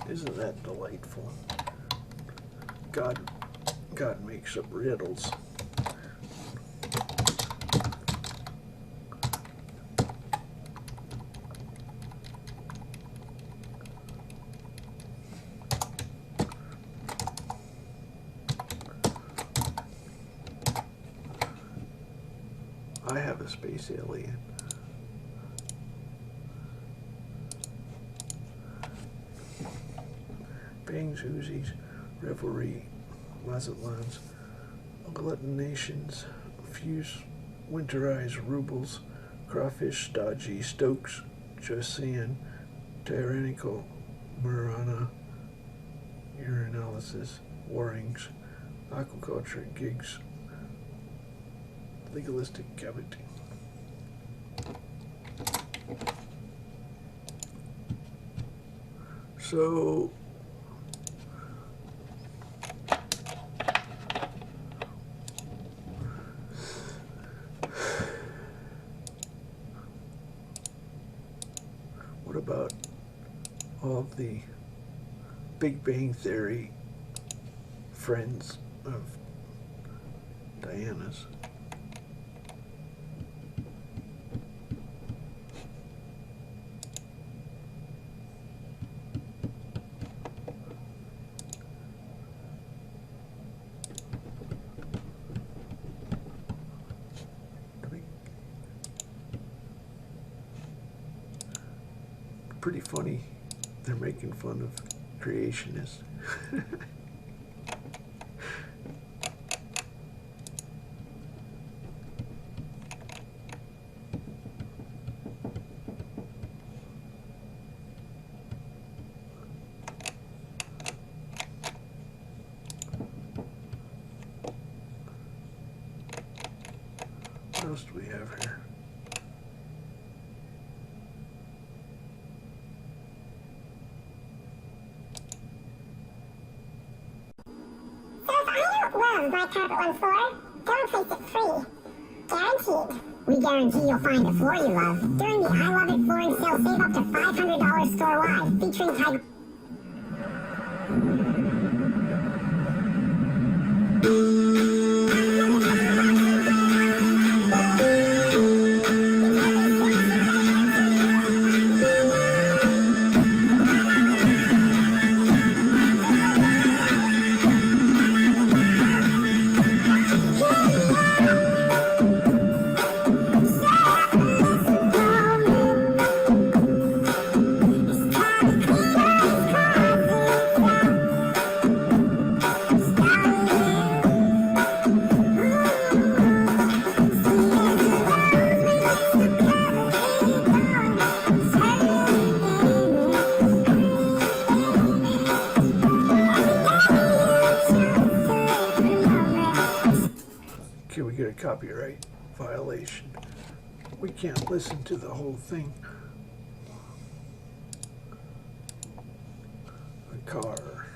Isn't that delightful? God makes up riddles. I have a space alien. Bangs, Uzis, Revelry, Mazatlans, Agglutinations, Fuse, Winterized, Rubles, Crawfish, Stodgy, Stokes, Josean, Tyrannical, Murana, Urinalysis, Warrings, Aquaculture, Gigs, Legalistic Cavity. So what about all the Big Bang Theory friends of Diana's? Pretty funny. They're making fun of creationists. What else do we have here? of my carpet one floor? They'll replace it free. Guaranteed. We guarantee you'll find a floor you love during the I Love It flooring sale. Save up to $500 store-wide, featuring high... Okay, we get a copyright violation. We can't listen to the whole thing. A car.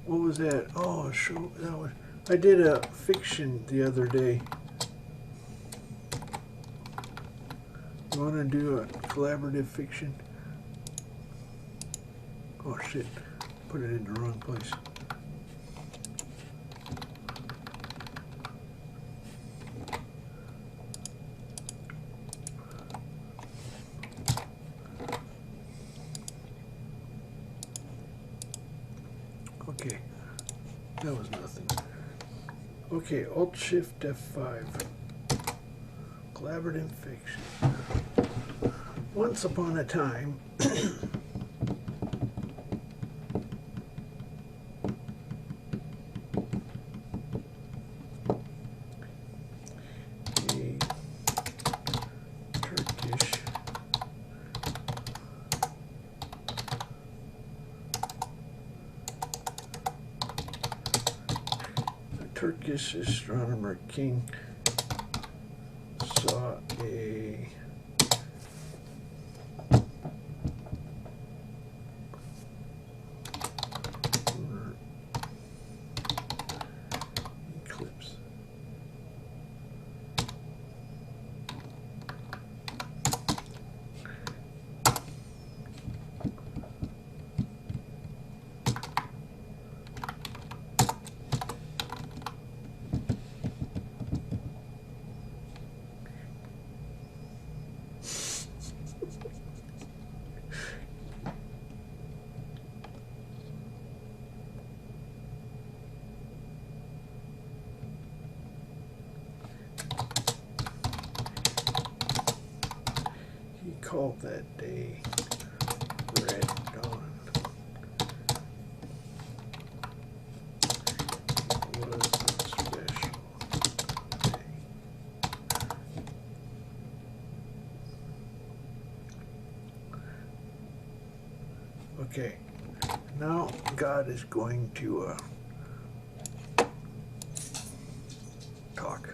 What was that? Oh, show that was. I did a fiction the other day. You want to do a collaborative fiction? Oh shit! Put it in the wrong place. Okay, that was nothing. Okay, Alt-Shift F5. Collaborative fiction. Once upon a time, a Turkish astronomer king saw a lunar eclipse. He called that day Red Dawn. It was a special day. Okay, now God is going to talk.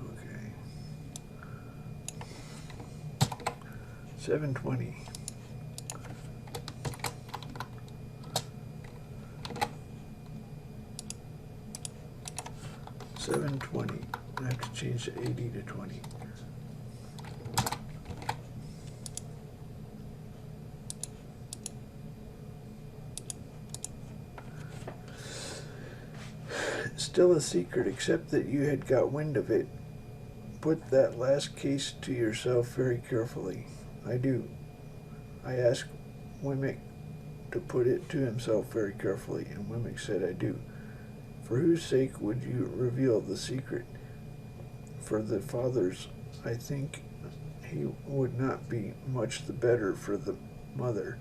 Okay. 7:20. I have to change the 80 to 20. Still a secret, except that you had got wind of it. Put that last case to yourself very carefully. I do. I asked 𝗖𝗥 to put it to himself very carefully, and 𝗖𝗥 said, I do. For whose sake would you reveal the secret? For the father's, I think he would not be much the better for the mother.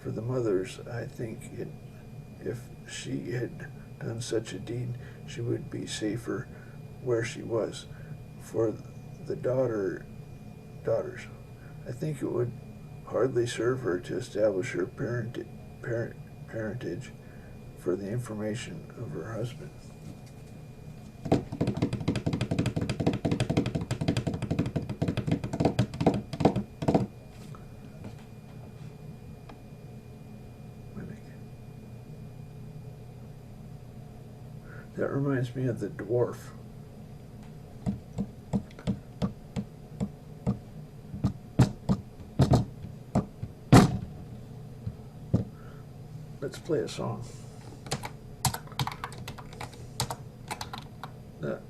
For the mother's, I think if she had done such a deed, she would be safer where she was. For the daughters, I think it would hardly serve her to establish her parentage for the information of her husband. That reminds me of the dwarf. Let's play a song. That,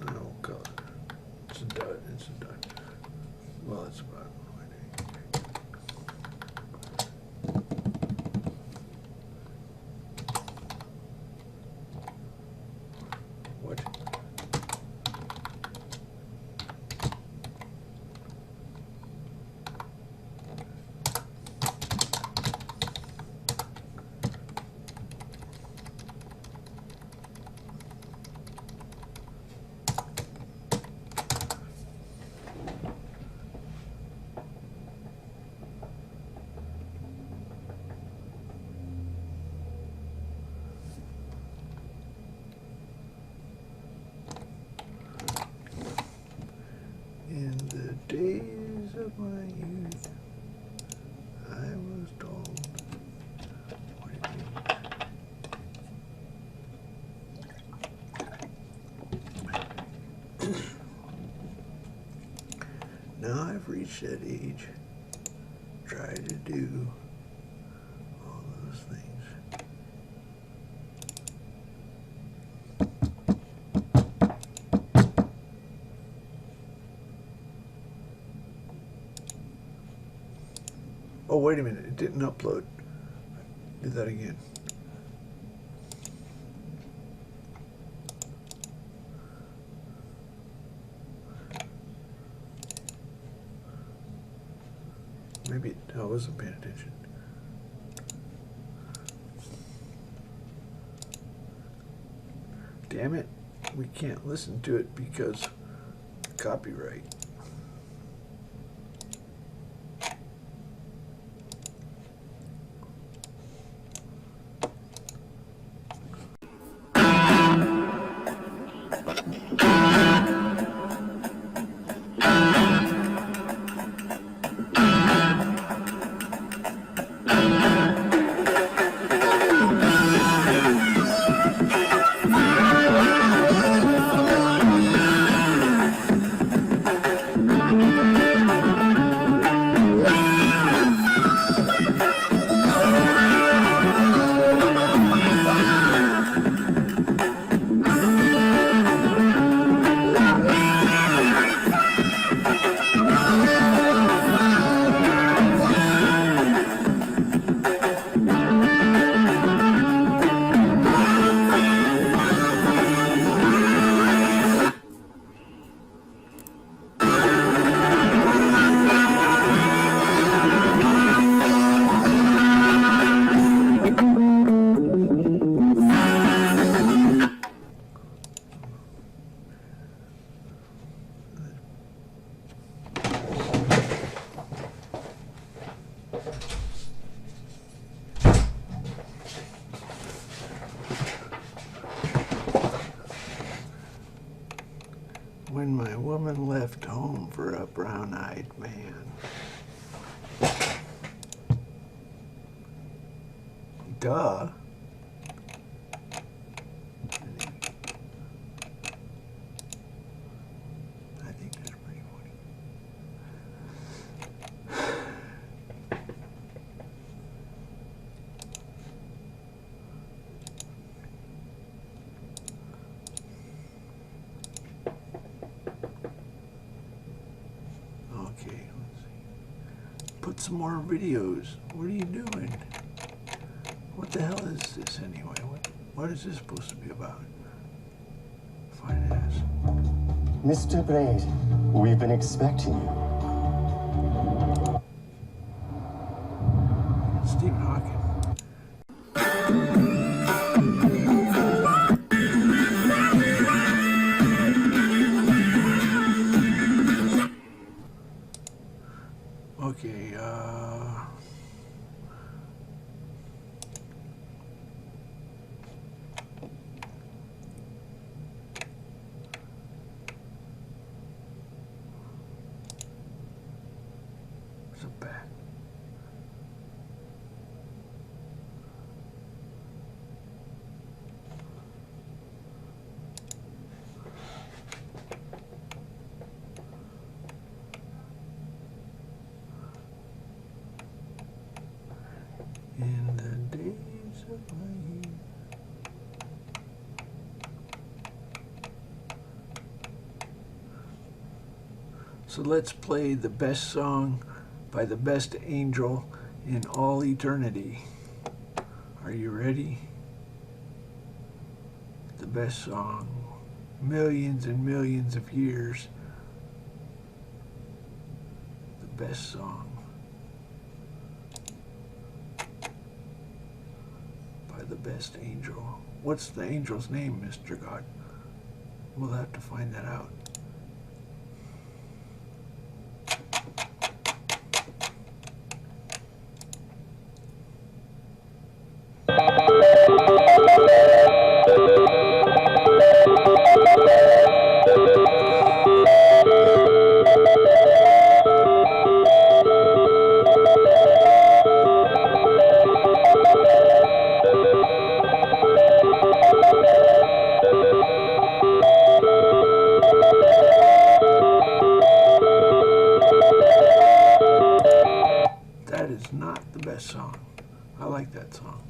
no, God. It's a dud, it's a dud. Well, it's about what? In the days of my youth, I was told. What do you mean? Now I've reached that age, try to do all those things. Oh, wait a minute, it didn't upload. Do that again. Maybe I wasn't paying attention. Damn it, we can't listen to it because copyright. When my woman left home for a brown-eyed man. Duh. I think that's pretty funny. Okay, let's see. Put some more videos. What are you doing? What the hell is this anyway? What is this supposed to be about? Finance. Mr. Braid, we've been expecting you. Stephen Hawking. Okay, So let's play the best song by the best angel in all eternity. Are you ready? The best song. Millions and millions of years. The best song. By the best angel. What's the angel's name, Mr. God? We'll have to find that out. That is not the best song. I like that song.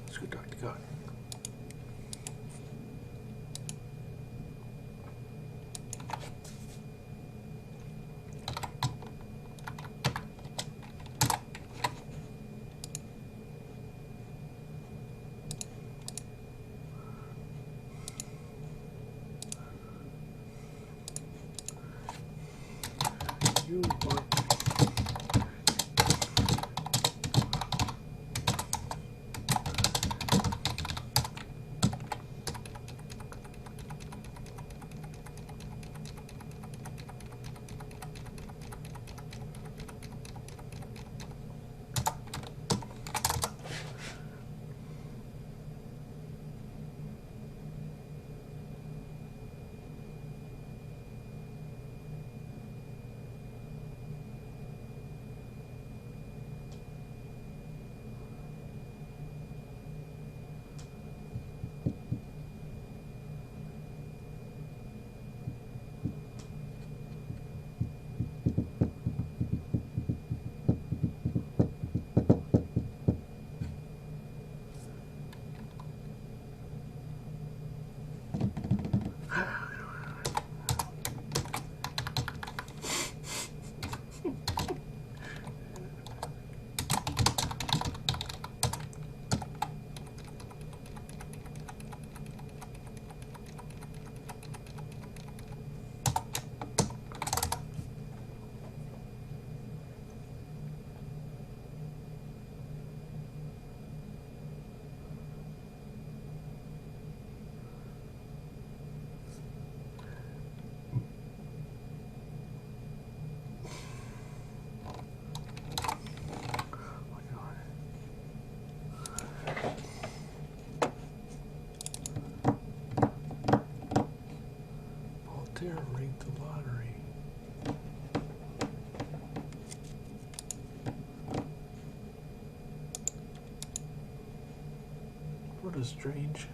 Let's go talk to God. You want Altair rigged the lottery. What a strange.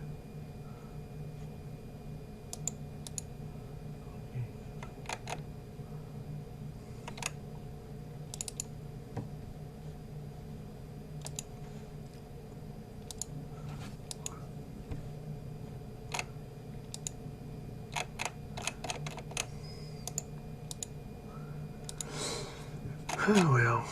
Oh well.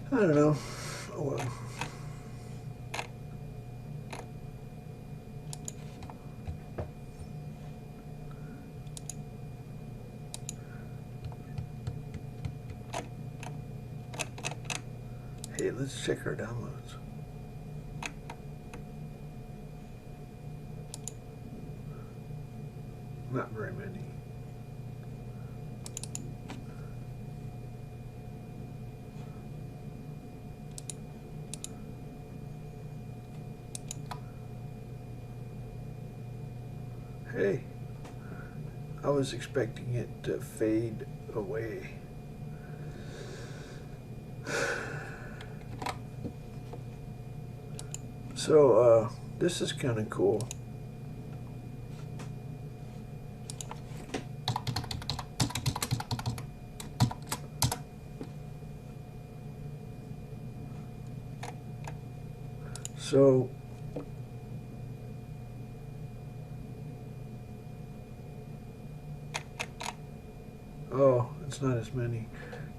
I don't know. Oh well. Hey, let's check our downloads. Not very many. Hey, I was expecting it to fade away. So, this is kind of cool. So, oh, it's not as many.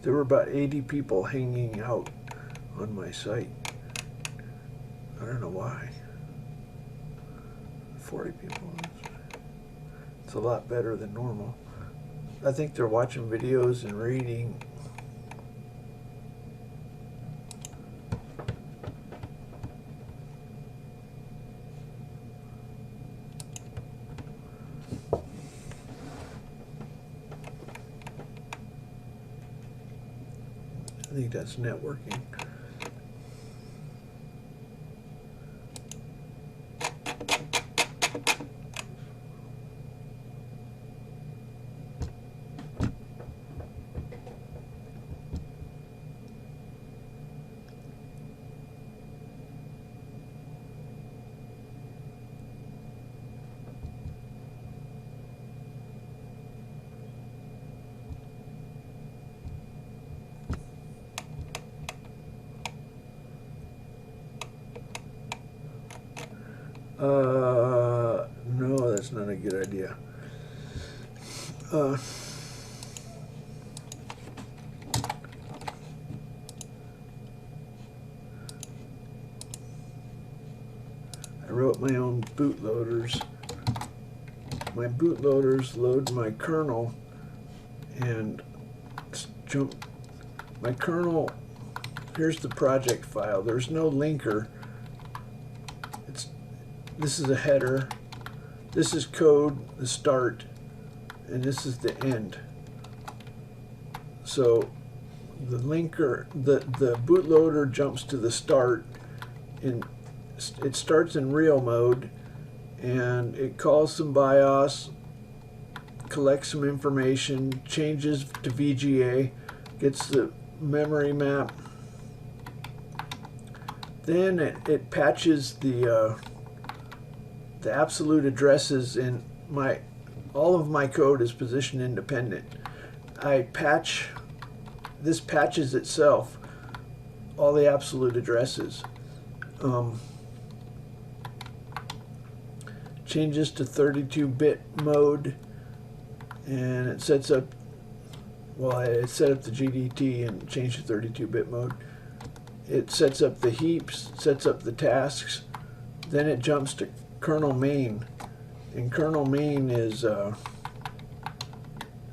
There were about 80 people hanging out on my site. I don't know why. 40 people. It's a lot better than normal. I think they're watching videos and reading. I think that's networking. No, that's not a good idea. I wrote my own bootloaders. My bootloaders load my kernel, and let's jump. My kernel, here's the project file. There's no linker. This is a header. This is code, the start, and this is the end. So the linker, the bootloader jumps to the start, and it starts in real mode, and it calls some BIOS, collects some information, changes to VGA, gets the memory map. Then it patches the absolute addresses in all of my code is position independent. This patches itself all the absolute addresses. Changes to 32-bit mode, and it sets up, well, it set up the GDT and changed to 32-bit mode. It sets up the heaps, sets up the tasks, then it jumps to kernel main, and kernel main is oh,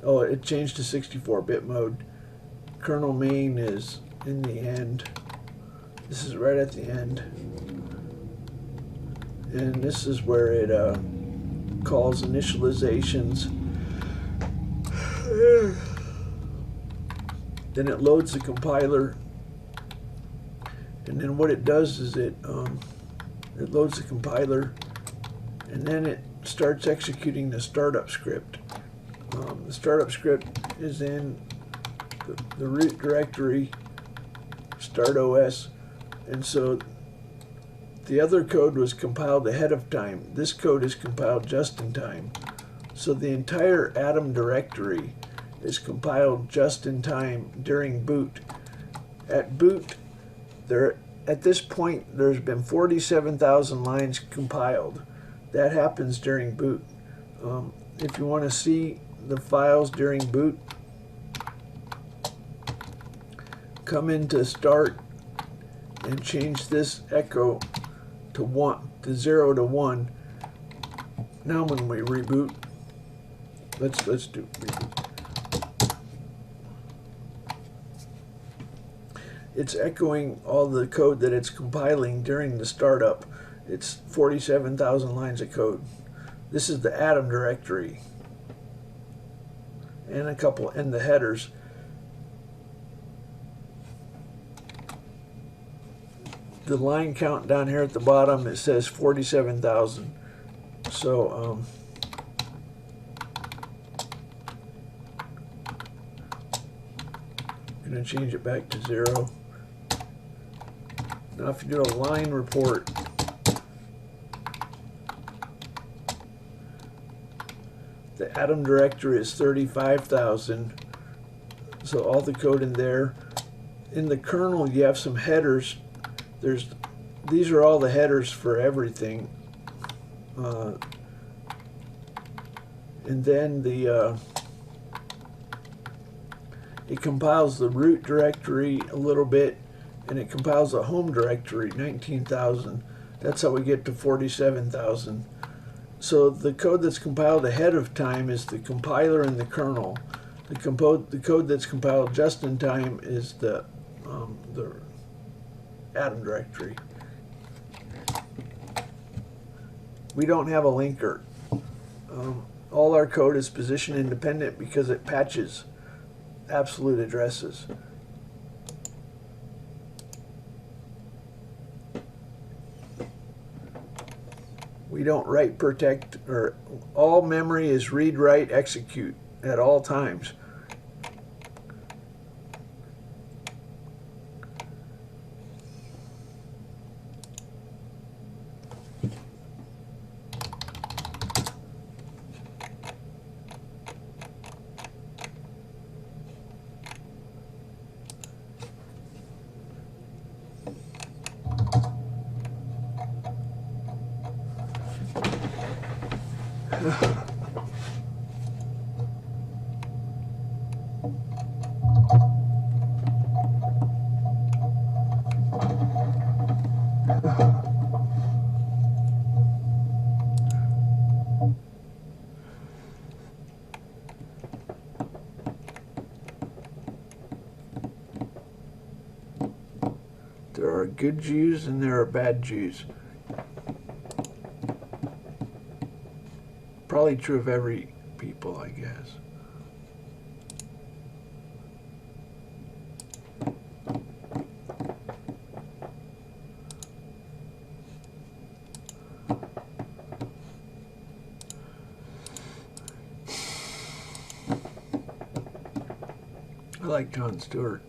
it changed to 64-bit mode. Kernel main is in the end. This is right at the end, and this is where it calls initializations. Then it loads the compiler, and then what it does is it loads the compiler, and then it starts executing the startup script. The startup script is in the root directory /OS, and so the other code was compiled ahead of time. This code is compiled just in time. So the entire Atom directory is compiled just in time during boot. At boot, at this point, there's been 47,000 lines compiled. That happens during boot. If you want to see the files during boot, come into Start and change this echo to 0 to 1. Now when we reboot, let's do reboot. It's echoing all the code that it's compiling during the startup. It's 47,000 lines of code. This is the Atom directory, and the headers. The line count down here at the bottom, it says 47,000. So I'm going to change it back to 0. Now if you do a line report, the Atom directory is 35,000. So all the code in there. In the kernel, you have some headers. These are all the headers for everything, and then it compiles the root directory a little bit, and it compiles a home directory, 19,000. That's how we get to 47,000. So the code that's compiled ahead of time is the compiler and the kernel. The code that's compiled just in time is the Atom directory. We don't have a linker. All our code is position independent because it patches absolute addresses. We don't write protect, or all memory is read, write, execute at all times. are good Jews and there are bad Jews. Probably true of every people, I guess. I like Jon Stewart.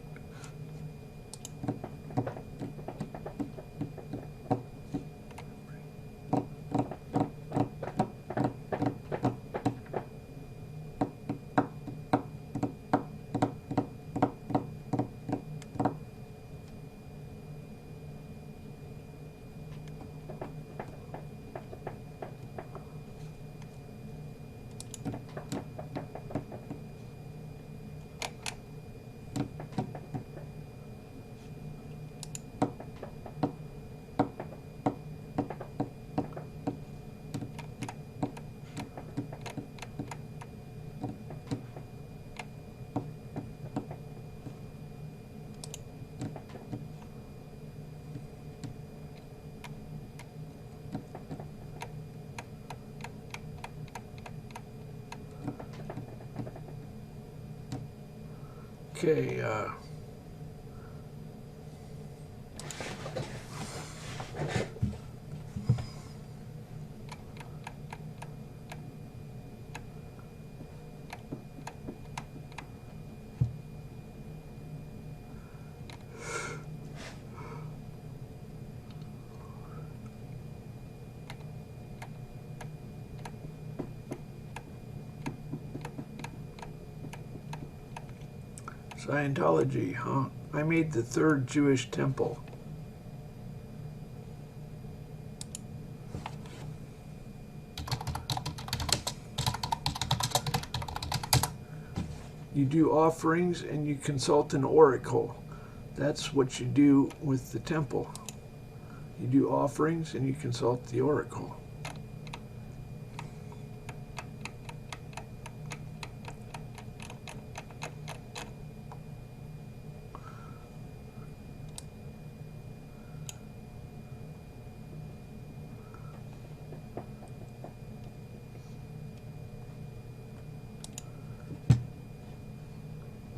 Okay, Scientology, huh? I made the third Jewish temple. You do offerings and you consult an oracle. That's what you do with the temple. You do offerings and you consult the oracle.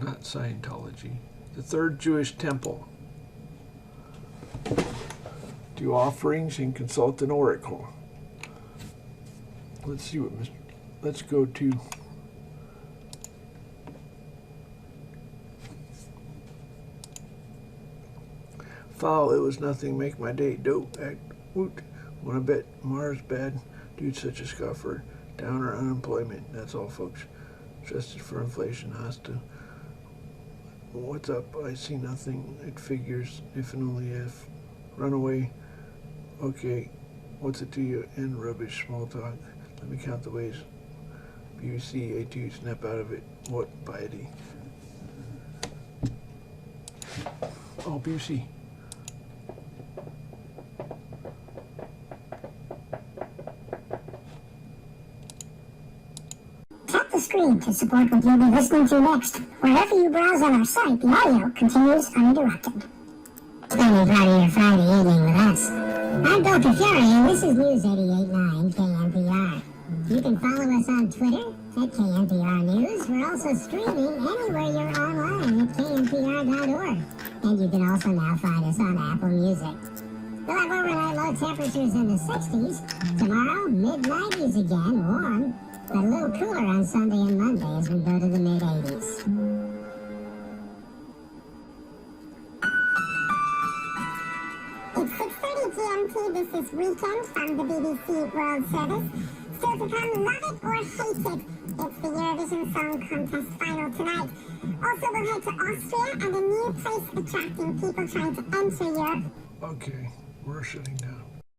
Not Scientology. The third Jewish temple. Do offerings and consult an oracle. Let's see what Mr. Let's go to foul. It was nothing. Make my day. Dope. Act. Woot. Wanna bet Mars bad? Dude, such a scuffer. Downer. Unemployment. That's all, folks. Adjusted for inflation. Hostile. What's up? I see nothing. It figures. If and only if. Runaway. Okay. What's it to you? And rubbish. Small talk. Let me count the ways. BBC, A2, snap out of it. What piety? Oh, BBC. Tap the screen to support what you'll be listening to next. Wherever you browse on our site, the audio continues uninterrupted. Spending part of your Friday evening with us. I'm Dr. Fury, and this is News 88.9 KNPR. You can follow us on Twitter at KNPR News. We're also streaming anywhere you're online at knpr.org. And you can also now find us on Apple Music. We'll have overnight low temperatures in the 60s. Tomorrow, mid-90s again, warm. But a little cooler on Sunday and Monday as we go to the mid-80s. It's 6:30 GMT. This is Weekend from the BBC World Service. Still to come, love it or hate it. It's the Eurovision Song Contest final tonight. Also, we'll head to Austria and a new place attracting people trying to enter Europe. Okay, we're shutting down.